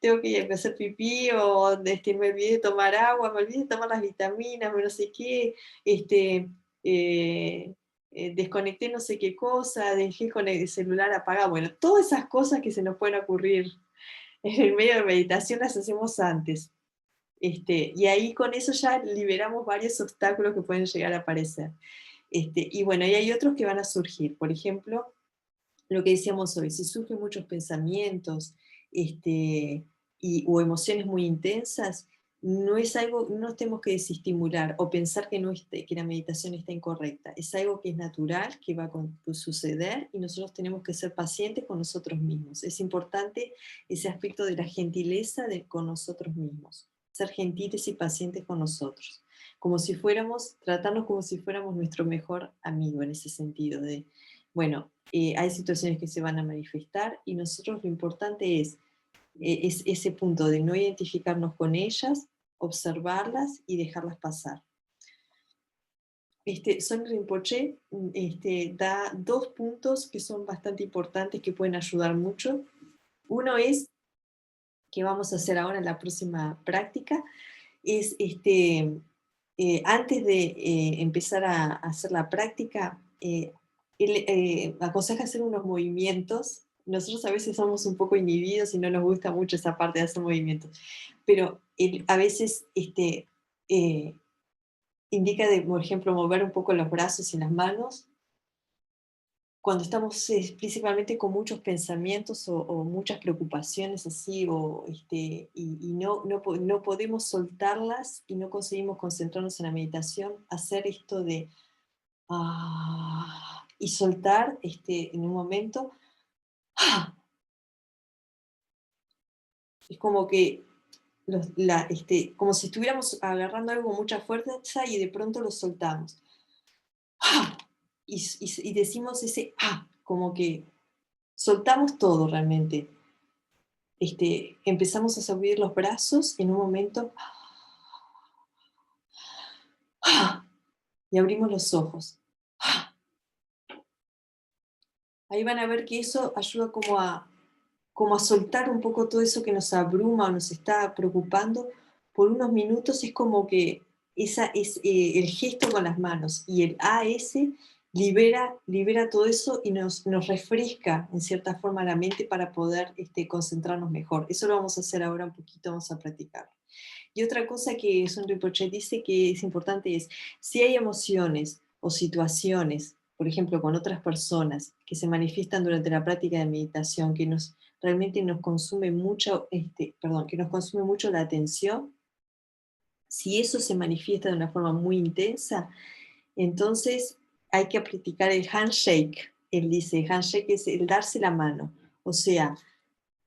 tengo que ir a hacer pipí, o me olvidé de tomar agua, me olvidé de tomar las vitaminas, no sé qué, desconecté no sé qué cosa, dejé con el celular apagado, bueno, todas esas cosas que se nos pueden ocurrir en el medio de meditación las hacemos antes. Y ahí con eso ya liberamos varios obstáculos que pueden llegar a aparecer. Y bueno, y hay otros que van a surgir. Por ejemplo, lo que decíamos hoy, si surgen muchos pensamientos o emociones muy intensas, no es algo, no nos tenemos que desestimular o pensar que la meditación está incorrecta. Es algo que es natural, que va a suceder y nosotros tenemos que ser pacientes con nosotros mismos. Es importante ese aspecto de la gentileza con nosotros mismos. ser gentiles y pacientes con nosotros, como si fuéramos, tratarnos como si fuéramos nuestro mejor amigo en ese sentido de, bueno, hay situaciones que se van a manifestar y nosotros lo importante es ese punto de no identificarnos con ellas, observarlas y dejarlas pasar. Son Rinpoche da 2 puntos que son bastante importantes que pueden ayudar mucho. Uno es, que vamos a hacer ahora en la próxima práctica, es antes de empezar a hacer la práctica, él aconseja hacer unos movimientos. Nosotros a veces somos un poco inhibidos y no nos gusta mucho esa parte de hacer movimientos, pero él a veces indica de, por ejemplo, mover un poco los brazos y las manos cuando estamos principalmente con muchos pensamientos o muchas preocupaciones así, y no podemos soltarlas y no conseguimos concentrarnos en la meditación, hacer esto de y soltar en un momento, es como que como si estuviéramos agarrando algo con mucha fuerza y de pronto lo soltamos. Y decimos ese como que soltamos todo realmente. Empezamos a subir los brazos en un momento y abrimos los ojos. Ahí van a ver que eso ayuda como a soltar un poco todo eso que nos abruma o nos está preocupando. Por unos minutos es como que esa es el gesto con las manos y el AS libera todo eso y nos refresca en cierta forma la mente para poder concentrarnos mejor. Eso lo vamos a hacer ahora un poquito, vamos a practicar. Y otra cosa que Sun Rinpoche dice que es importante es, si hay emociones o situaciones, por ejemplo, con otras personas que se manifiestan durante la práctica de meditación, que realmente nos consume mucho, que nos consume mucho la atención, si eso se manifiesta de una forma muy intensa, entonces hay que practicar el handshake. Él dice, handshake es el darse la mano. O sea,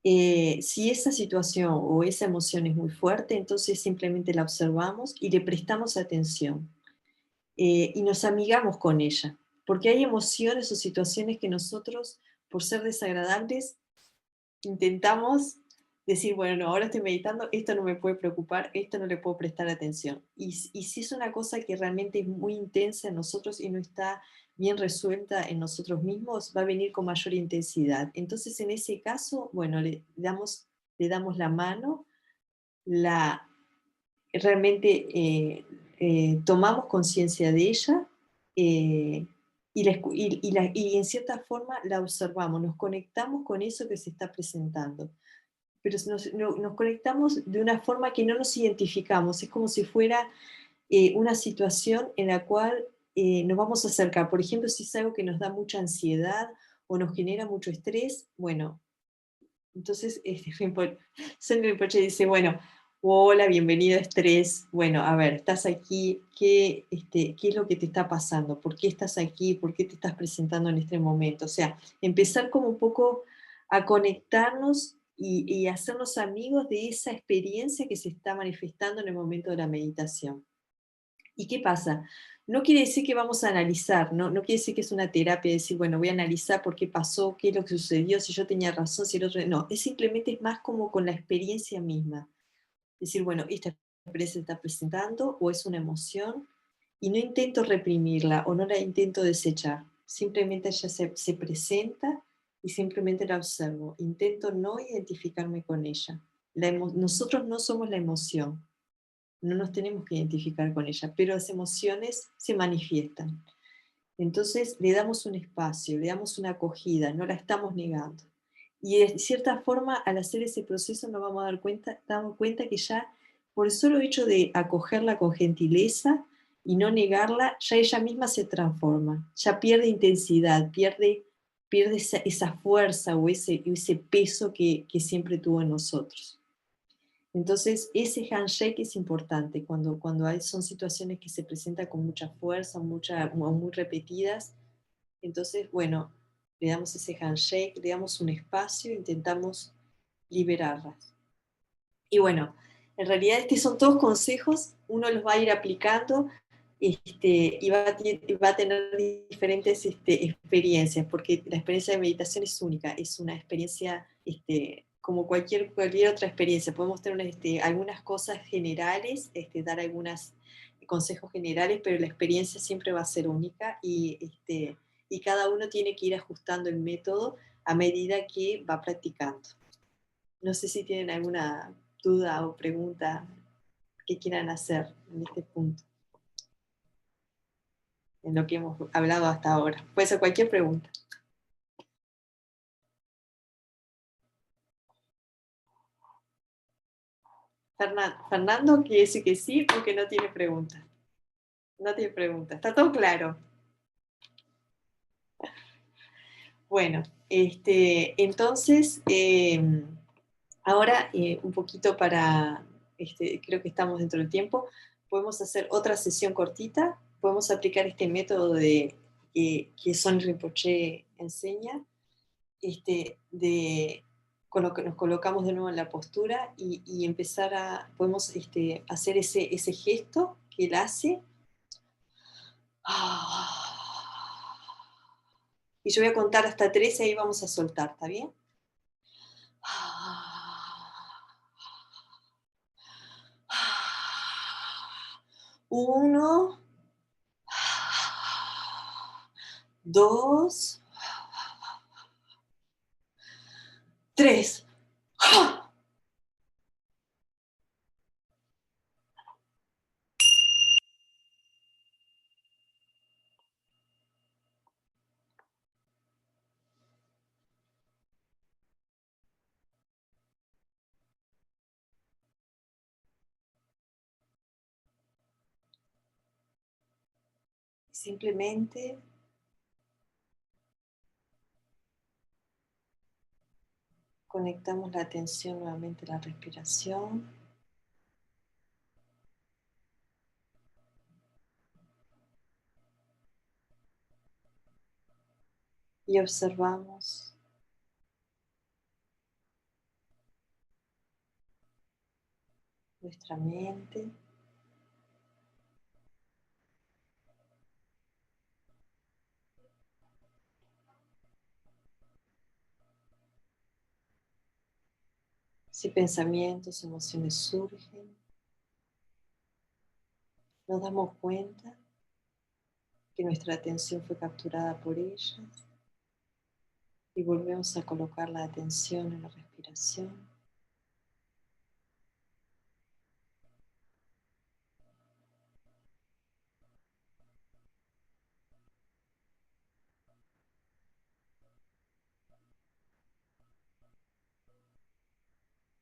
si esa situación o esa emoción es muy fuerte, entonces simplemente la observamos y le prestamos atención. Y nos amigamos con ella. Porque hay emociones o situaciones que nosotros, por ser desagradables, intentamos decir, bueno, no, ahora estoy meditando, esto no me puede preocupar, esto no le puedo prestar atención. Y si es una cosa que realmente es muy intensa en nosotros y no está bien resuelta en nosotros mismos, va a venir con mayor intensidad. Entonces, en ese caso, bueno, le damos la mano, realmente tomamos conciencia de ella, y en cierta forma la observamos, nos conectamos con eso que se está presentando. Pero nos conectamos de una forma que no nos identificamos, es como si fuera una situación en la cual nos vamos a acercar. Por ejemplo, si es algo que nos da mucha ansiedad o nos genera mucho estrés, bueno, entonces Sun Rinpoche dice, bueno, hola, bienvenido a estrés, bueno, a ver, estás aquí, ¿qué es lo que te está pasando? ¿Por qué estás aquí? ¿Por qué te estás presentando en este momento? O sea, empezar como un poco a conectarnos y hacernos amigos de esa experiencia que se está manifestando en el momento de la meditación. ¿Y qué pasa? No quiere decir que vamos a analizar, no quiere decir que es una terapia, decir, bueno, voy a analizar por qué pasó, qué es lo que sucedió, si yo tenía razón, si el otro... No, es más como con la experiencia misma. Decir, bueno, esta experiencia se está presentando o es una emoción y no intento reprimirla o no la intento desechar. Simplemente ella se presenta y simplemente la observo. Intento no identificarme con ella. Nosotros no somos la emoción. No nos tenemos que identificar con ella, pero las emociones se manifiestan. Entonces le damos un espacio, le damos una acogida, no la estamos negando. Y de cierta forma, al hacer ese proceso nos vamos a damos cuenta que ya, por el solo hecho de acogerla con gentileza y no negarla, ya ella misma se transforma, ya pierde intensidad, pierde esa fuerza o ese peso que siempre tuvo en nosotros. Entonces, ese handshake es importante cuando son situaciones que se presentan con mucha fuerza, muy repetidas. Entonces, bueno, le damos ese handshake, le damos un espacio, intentamos liberarlas. Y bueno, En realidad son todos consejos, uno los va a ir aplicando y va a tener diferentes experiencias, porque la experiencia de meditación es única, es una experiencia como cualquier otra experiencia. Podemos tener algunas cosas generales, dar algunos consejos generales, pero la experiencia siempre va a ser única y cada uno tiene que ir ajustando el método a medida que va practicando. No sé si tienen alguna duda o pregunta que quieran hacer en este punto, en lo que hemos hablado hasta ahora. Puede ser cualquier pregunta. Fernando quiere decir que sí porque no tiene pregunta. No tiene pregunta. Está todo claro. Bueno, entonces, ahora un poquito para, creo que estamos dentro del tiempo, podemos hacer otra sesión cortita, podemos aplicar este método que Son Rinpoche enseña, nos colocamos de nuevo en la postura y empezar podemos hacer ese gesto que él hace. Y yo voy a contar hasta 3 y ahí vamos a soltar, ¿está bien? 1, 2, 3. Simplemente conectamos la atención nuevamente a la respiración. Y observamos nuestra mente. Si pensamientos, emociones surgen, nos damos cuenta que nuestra atención fue capturada por ellas y volvemos a colocar la atención en la respiración.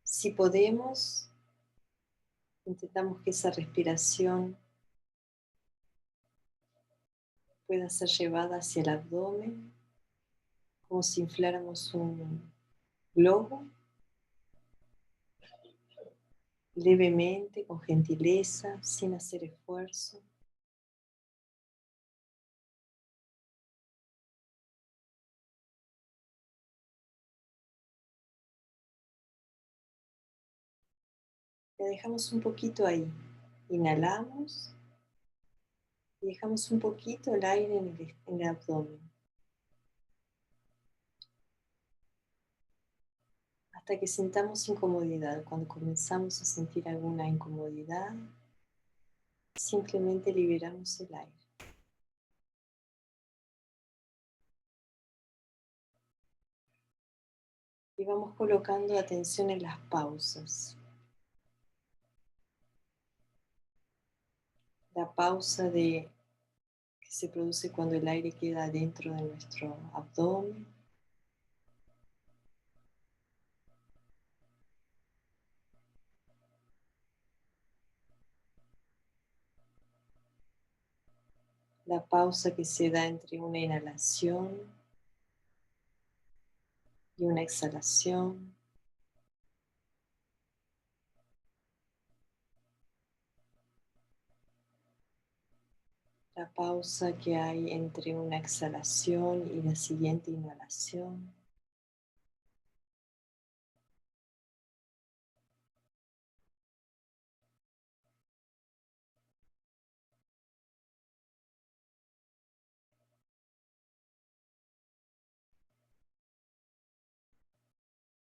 Si podemos, intentamos que esa respiración pueda ser llevada hacia el abdomen, como si infláramos un globo, levemente, con gentileza, sin hacer esfuerzo. La dejamos un poquito ahí. Inhalamos y dejamos un poquito el aire en el abdomen. Hasta que sintamos incomodidad. Cuando comenzamos a sentir alguna incomodidad, simplemente liberamos el aire. Y vamos colocando atención en las pausas. La pausa que se produce cuando el aire queda dentro de nuestro abdomen. La pausa que se da entre una inhalación y una exhalación. La pausa que hay entre una exhalación y la siguiente inhalación.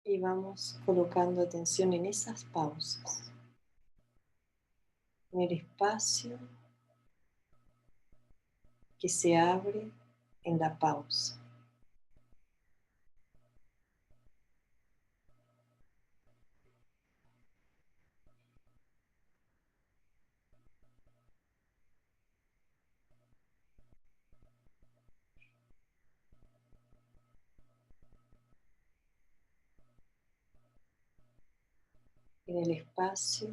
Y vamos colocando atención en esas pausas, en el espacio que se abre en la pausa. En el espacio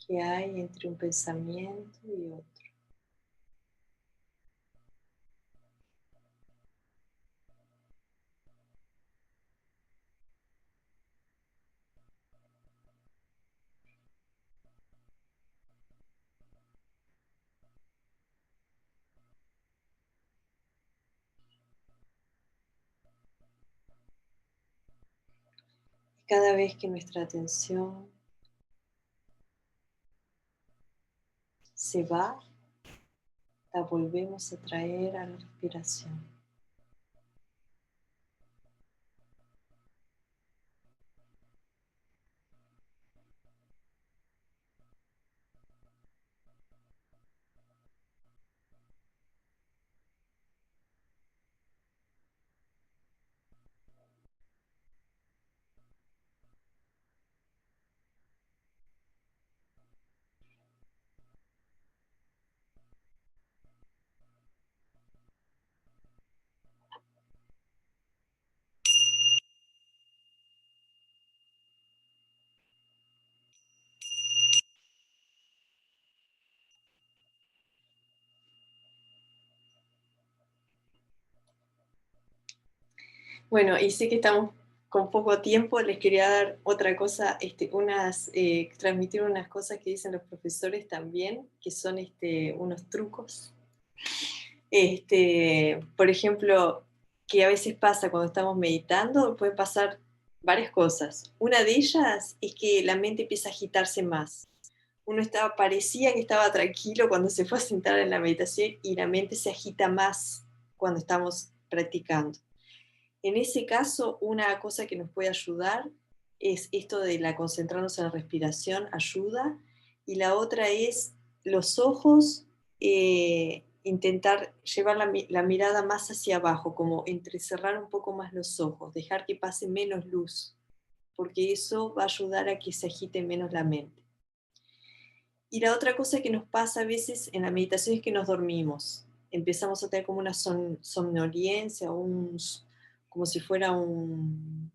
que hay entre un pensamiento y otro. Cada vez que nuestra atención se va, la volvemos a traer a la respiración. Bueno, y sé que estamos con poco tiempo, les quería dar otra cosa, transmitir unas cosas que dicen los profesores también, que son unos trucos. Por ejemplo, que a veces pasa cuando estamos meditando, pueden pasar varias cosas. Una de ellas es que la mente empieza a agitarse más. Parecía que estaba tranquilo cuando se fue a sentar en la meditación y la mente se agita más cuando estamos practicando. En ese caso, una cosa que nos puede ayudar es esto de concentrarnos en la respiración, ayuda, y la otra es los ojos, intentar llevar la mirada más hacia abajo, como entrecerrar un poco más los ojos, dejar que pase menos luz, porque eso va a ayudar a que se agite menos la mente. Y la otra cosa que nos pasa a veces en la meditación es que nos dormimos. Empezamos a tener como una somnolencia, como si fuera una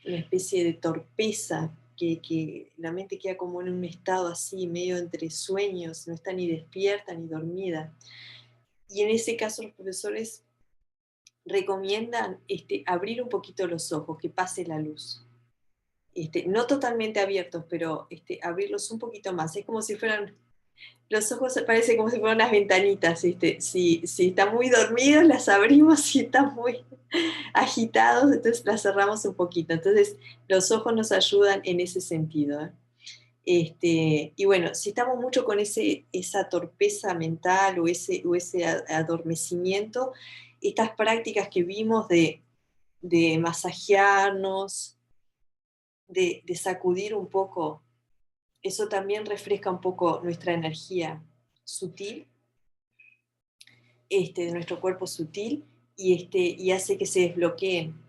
especie de torpeza, que la mente queda como en un estado así, medio entre sueños, no está ni despierta ni dormida. Y en ese caso los profesores recomiendan abrir un poquito los ojos, que pase la luz. No totalmente abiertos, pero abrirlos un poquito más. Es como si fueran, los ojos parece como si fueran unas ventanitas. Si están muy dormidos, las abrimos, si están muy agitados, entonces las cerramos un poquito. Entonces, los ojos nos ayudan en ese sentido, ¿eh? Y bueno, si estamos mucho con esa torpeza mental o ese adormecimiento, estas prácticas que vimos de masajearnos, de sacudir un poco, eso también refresca un poco nuestra energía sutil, de nuestro cuerpo sutil, y hace que se desbloqueen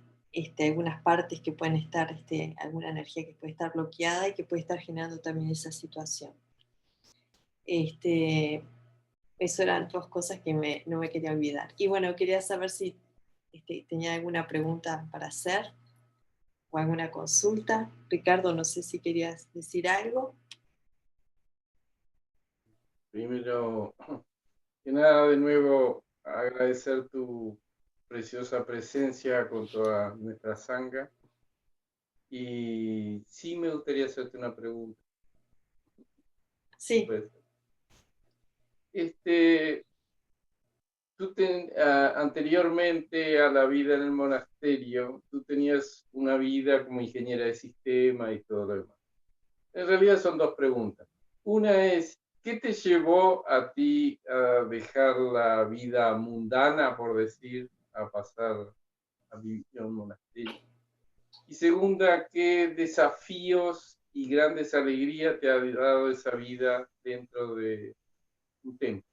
algunas partes que pueden estar, alguna energía que puede estar bloqueada y que puede estar generando también esa situación. Eso eran dos cosas que no me quería olvidar. Y bueno, quería saber si tenía alguna pregunta para hacer o alguna consulta. Ricardo, no sé si querías decir algo. Primero que nada, de nuevo, agradecer tu preciosa presencia con toda nuestra sangha. Y sí me gustaría hacerte una pregunta. Sí. Pues, anteriormente a la vida en el monasterio, tú tenías una vida como ingeniera de sistema y todo lo demás. En realidad son dos preguntas. Una es, ¿qué te llevó a ti a dejar la vida mundana, por decir, a pasar a vivir en un monasterio? Y Y segunda, ¿qué desafíos y grandes alegrías te ha dado esa vida dentro de un templo?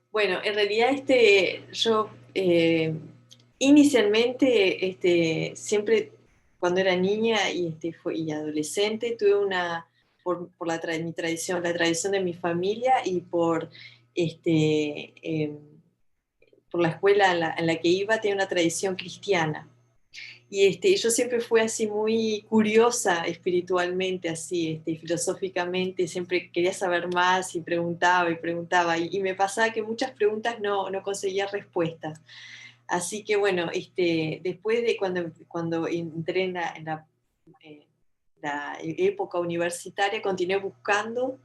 Bueno, en realidad yo inicialmente siempre cuando era niña y adolescente tuve por mi tradición, la tradición de mi familia y por la escuela en la que iba tenía una tradición cristiana. Y yo siempre fui así muy curiosa espiritualmente, así, filosóficamente, siempre quería saber más y preguntaba, y me pasaba que muchas preguntas no conseguía respuestas. Así que bueno, después de cuando entré en la época universitaria, continué buscando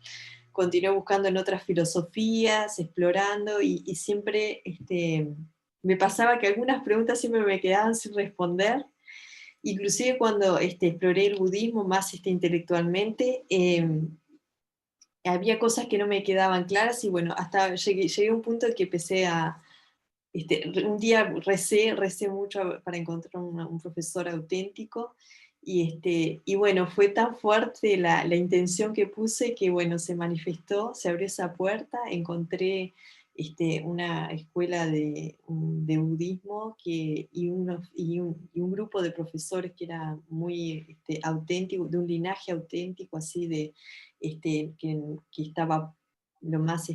en otras filosofías, explorando, y siempre me pasaba que algunas preguntas siempre me quedaban sin responder. Inclusive cuando exploré el budismo más intelectualmente, había cosas que no me quedaban claras y bueno, hasta llegué a un punto en que empecé un día recé mucho para encontrar un profesor auténtico y bueno, fue tan fuerte la intención que puse que bueno, se manifestó, se abrió esa puerta, encontré una escuela de budismo y un grupo de profesores que era muy auténtico, de un linaje auténtico, así que estaba lo más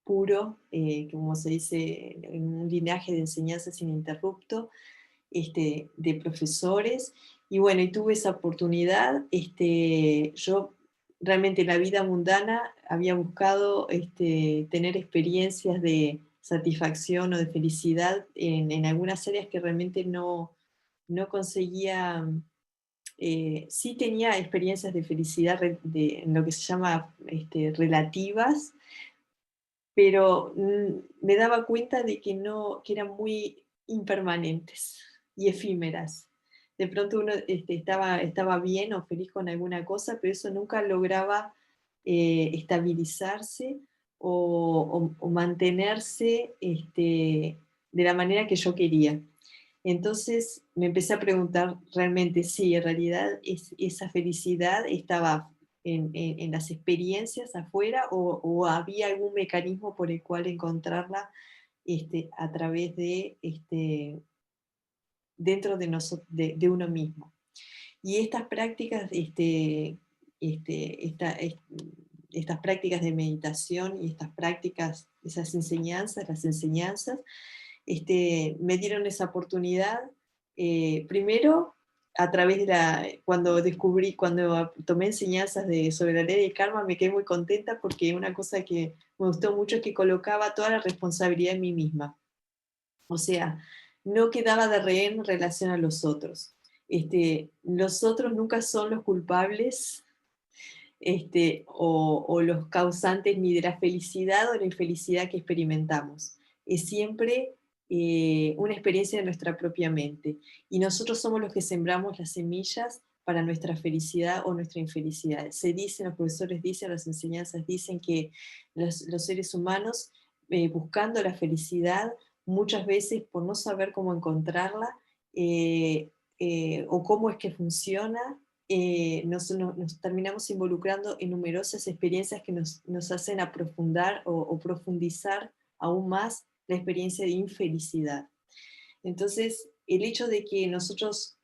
puro, como se dice, en un linaje de enseñanza sin interrupto, de profesores, y bueno, y tuve esa oportunidad. Yo realmente en la vida mundana había buscado tener experiencias de satisfacción o de felicidad en algunas áreas que realmente no conseguía. Sí tenía experiencias de felicidad en lo que se llama relativas, pero me daba cuenta de que no, que eran muy impermanentes y efímeras. De pronto uno estaba bien o feliz con alguna cosa, pero eso nunca lograba estabilizarse o mantenerse de la manera que yo quería. Entonces me empecé a preguntar realmente si en realidad esa felicidad estaba en las experiencias afuera o había algún mecanismo por el cual encontrarla a través dentro de uno mismo. Y estas prácticas, estas prácticas de meditación y estas prácticas, esas enseñanzas, las enseñanzas, me dieron esa oportunidad, primero a través cuando tomé enseñanzas sobre la ley del karma, me quedé muy contenta porque una cosa que me gustó mucho es que colocaba toda la responsabilidad en mí misma. O sea, no quedaba de rehén en relación a los otros. Los otros nunca son los culpables o los causantes ni de la felicidad o de la infelicidad que experimentamos. Es siempre una experiencia de nuestra propia mente. Y nosotros somos los que sembramos las semillas para nuestra felicidad o nuestra infelicidad. Se dice, los profesores dicen, las enseñanzas dicen que los seres humanos, buscando la felicidad, muchas veces por no saber cómo encontrarla o cómo es que funciona, nos terminamos involucrando en numerosas experiencias que nos hacen aprofundar o profundizar aún más la experiencia de infelicidad. Entonces, el hecho de que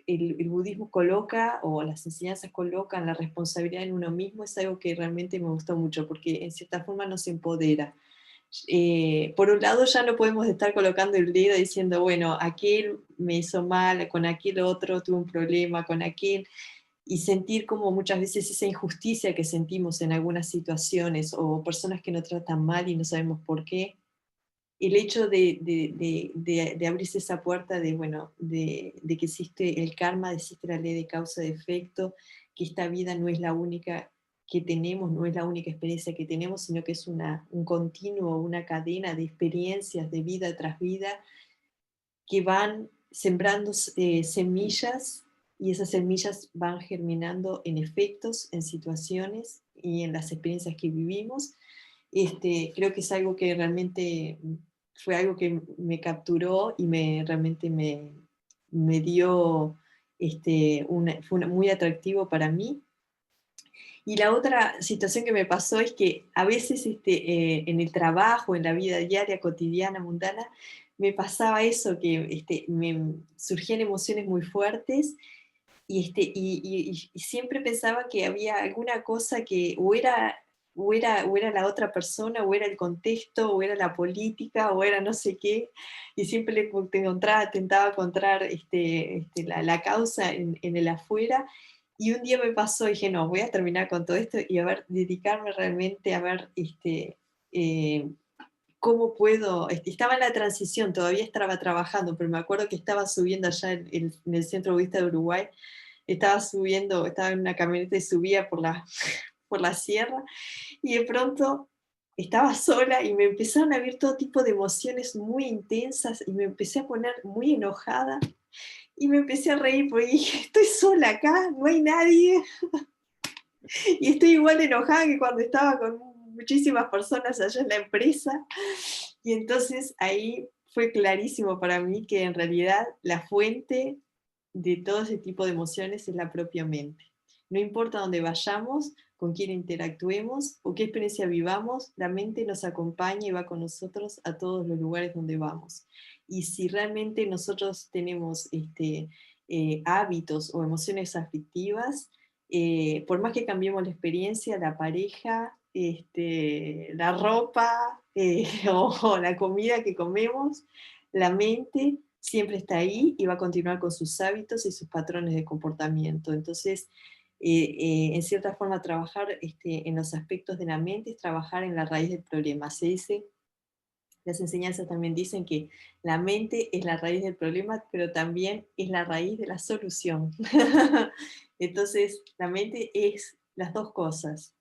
el budismo coloca, o las enseñanzas colocan la responsabilidad en uno mismo, es algo que realmente me gustó mucho, porque en cierta forma nos empodera. Por un lado ya no podemos estar colocando el dedo diciendo, bueno, aquel me hizo mal, con aquel otro tuve un problema, con aquel, y sentir como muchas veces esa injusticia que sentimos en algunas situaciones o personas que nos tratan mal y no sabemos por qué. El hecho de abrirse esa puerta bueno, de que existe el karma, existe la ley de causa y efecto, que esta vida no es la única que tenemos, no es la única experiencia que tenemos, sino que es un continuo, una cadena de experiencias de vida tras vida que van sembrando semillas, y esas semillas van germinando en efectos, en situaciones y en las experiencias que vivimos. Creo que es algo que realmente fue algo que me capturó y realmente me dio, fue muy atractivo para mí. Y la otra situación que me pasó es que a veces en el trabajo, en la vida diaria, cotidiana, mundana, me pasaba eso, que me surgían emociones muy fuertes y siempre pensaba que había alguna cosa que o era la otra persona, o era el contexto, o era la política, o era no sé qué, y siempre intentaba encontrar la causa en el afuera, y un día me pasó y dije, no, voy a terminar con todo esto y a ver, dedicarme realmente a ver eh, cómo puedo, estaba en la transición, todavía estaba trabajando, pero me acuerdo que estaba subiendo allá en el Centro Budista de Uruguay, estaba en una camioneta y subía por la sierra, y de pronto estaba sola y me empezaron a vir todo tipo de emociones muy intensas y me empecé a poner muy enojada y me empecé a reír porque dije, estoy sola acá, no hay nadie, y estoy igual de enojada que cuando estaba con muchísimas personas allá en la empresa. Y entonces ahí fue clarísimo para mí que en realidad la fuente de todo ese tipo de emociones es la propia mente. No importa dónde vayamos, con quién interactuemos o qué experiencia vivamos, la mente nos acompaña y va con nosotros a todos los lugares donde vamos. Y si realmente nosotros tenemos hábitos o emociones aflictivas, por más que cambiemos la experiencia, la pareja, la ropa o la comida que comemos, la mente siempre está ahí y va a continuar con sus hábitos y sus patrones de comportamiento. Entonces, en cierta forma, trabajar en los aspectos de la mente es trabajar en la raíz del problema. Se dice, las enseñanzas también dicen que la mente es la raíz del problema, pero también es la raíz de la solución. Entonces, la mente es las dos cosas.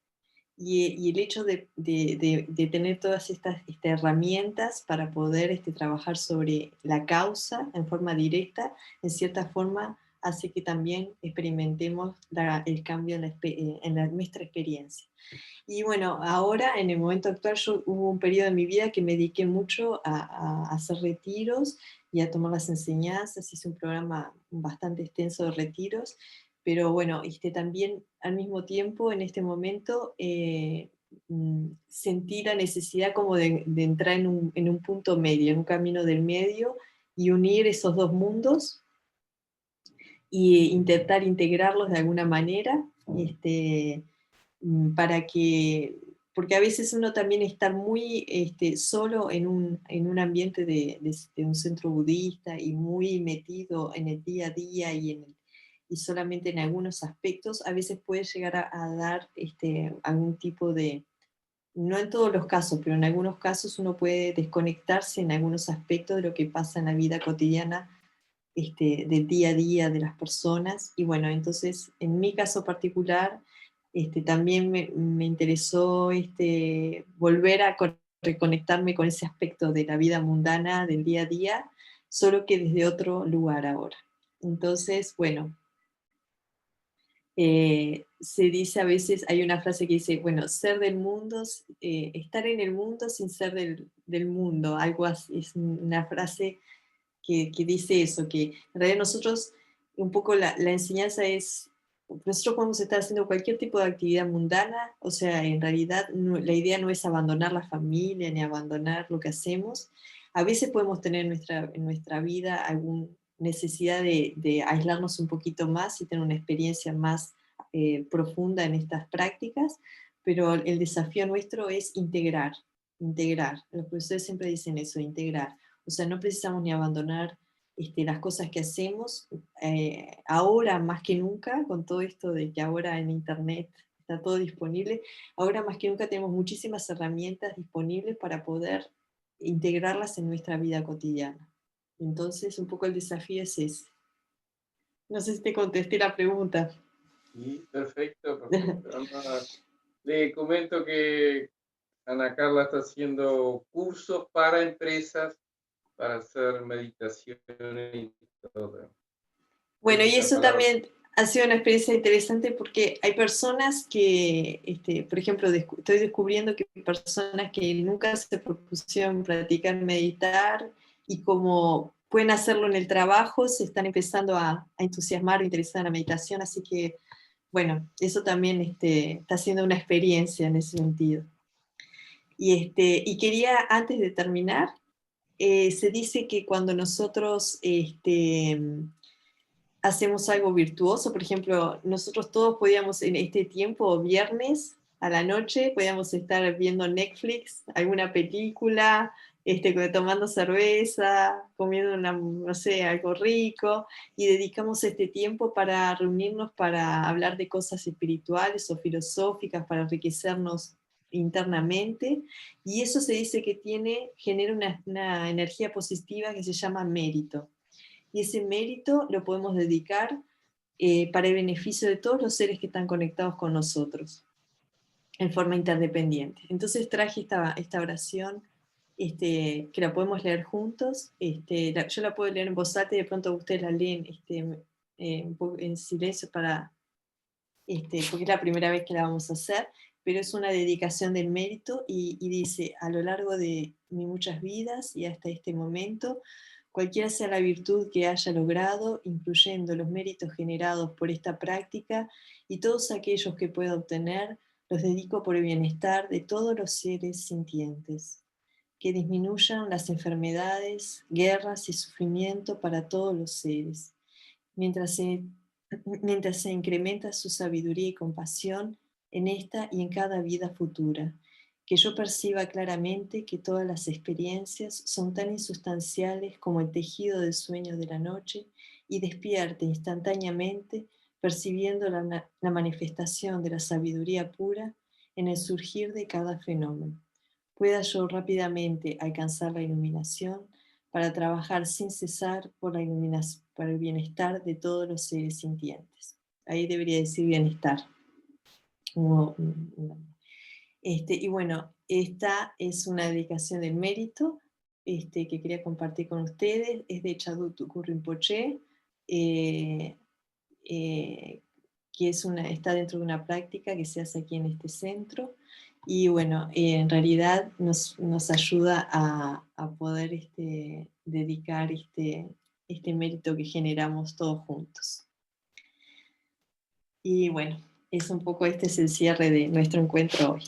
Y el hecho de tener todas estas herramientas para poder trabajar sobre la causa en forma directa, en cierta forma hace que también experimentemos el cambio en nuestra experiencia. Y bueno, ahora en el momento actual hubo un periodo en mi vida que me dediqué mucho a hacer retiros y a tomar las enseñanzas, hice un programa bastante extenso de retiros, pero bueno, también al mismo tiempo en este momento sentí la necesidad como de entrar en un punto medio, en un camino del medio y unir esos dos mundos e intentar integrarlos de alguna manera, para que, porque a veces uno también está muy solo en un ambiente de un centro budista y muy metido en el día a día y solamente en algunos aspectos, a veces puede llegar a dar algún tipo de, no en todos los casos, pero en algunos casos uno puede desconectarse en algunos aspectos de lo que pasa en la vida cotidiana del día a día de las personas. Y bueno, entonces en mi caso particular, también me interesó volver a reconectarme con ese aspecto de la vida mundana, del día a día, solo que desde otro lugar ahora. Entonces, bueno, se dice a veces, hay una frase que dice, bueno, ser del mundo, estar en el mundo sin ser del mundo, algo así, es una frase que dice eso, que en realidad nosotros, un poco la enseñanza es, nosotros podemos estar haciendo cualquier tipo de actividad mundana, o sea, en realidad la idea no es abandonar la familia ni abandonar lo que hacemos. A veces podemos tener en nuestra vida alguna necesidad de aislarnos un poquito más y tener una experiencia más profunda en estas prácticas, pero el desafío nuestro es integrar. Los profesores siempre dicen eso, integrar. O sea, no precisamos ni abandonar las cosas que hacemos. Ahora más que nunca, con todo esto de que ahora en Internet está todo disponible, ahora más que nunca tenemos muchísimas herramientas disponibles para poder integrarlas en nuestra vida cotidiana. Entonces, un poco el desafío es ese. No sé si te contesté la pregunta. Sí, perfecto, perfecto. Le comento que Ana Carla está haciendo cursos para empresas para hacer meditaciones y todo. Bueno, y eso también ha sido una experiencia interesante porque hay personas que, por ejemplo, estoy descubriendo que hay personas que nunca se propusieron practicar meditar y como pueden hacerlo en el trabajo, se están empezando a entusiasmar o interesar en la meditación, así que, bueno, eso también está siendo una experiencia en ese sentido. Y quería, antes de terminar, se dice que cuando nosotros hacemos algo virtuoso, por ejemplo, nosotros todos podíamos en este tiempo, viernes a la noche, podíamos estar viendo Netflix, alguna película, tomando cerveza, comiendo no sé, algo rico, y dedicamos este tiempo para reunirnos para hablar de cosas espirituales o filosóficas, para enriquecernos internamente, y eso se dice que genera una energía positiva que se llama mérito. Y ese mérito lo podemos dedicar para el beneficio de todos los seres que están conectados con nosotros, en forma interdependiente. Entonces traje esta oración, que la podemos leer juntos. Yo la puedo leer en voz alta y de pronto ustedes la leen un poco en silencio porque es la primera vez que la vamos a hacer, pero es una dedicación del mérito y dice: a lo largo de mis muchas vidas y hasta este momento, cualquiera sea la virtud que haya logrado, incluyendo los méritos generados por esta práctica y todos aquellos que pueda obtener, los dedico por el bienestar de todos los seres sintientes. Que disminuyan las enfermedades, guerras y sufrimiento para todos los seres. Mientras se incrementa su sabiduría y compasión en esta y en cada vida futura. Que yo perciba claramente que todas las experiencias son tan insustanciales como el tejido del sueño de la noche y despierte instantáneamente percibiendo la manifestación de la sabiduría pura en el surgir de cada fenómeno. Pueda yo rápidamente alcanzar la iluminación para trabajar sin cesar por el bienestar de todos los seres sintientes. Ahí debería decir bienestar. Y bueno, esta es una dedicación del mérito que quería compartir con ustedes. Es de Chaduk Tuku Rinpoche, que está dentro de una práctica que se hace aquí en este centro. Y bueno, en realidad nos ayuda a poder dedicar este mérito que generamos todos juntos. Y bueno, es un poco es el cierre de nuestro encuentro hoy.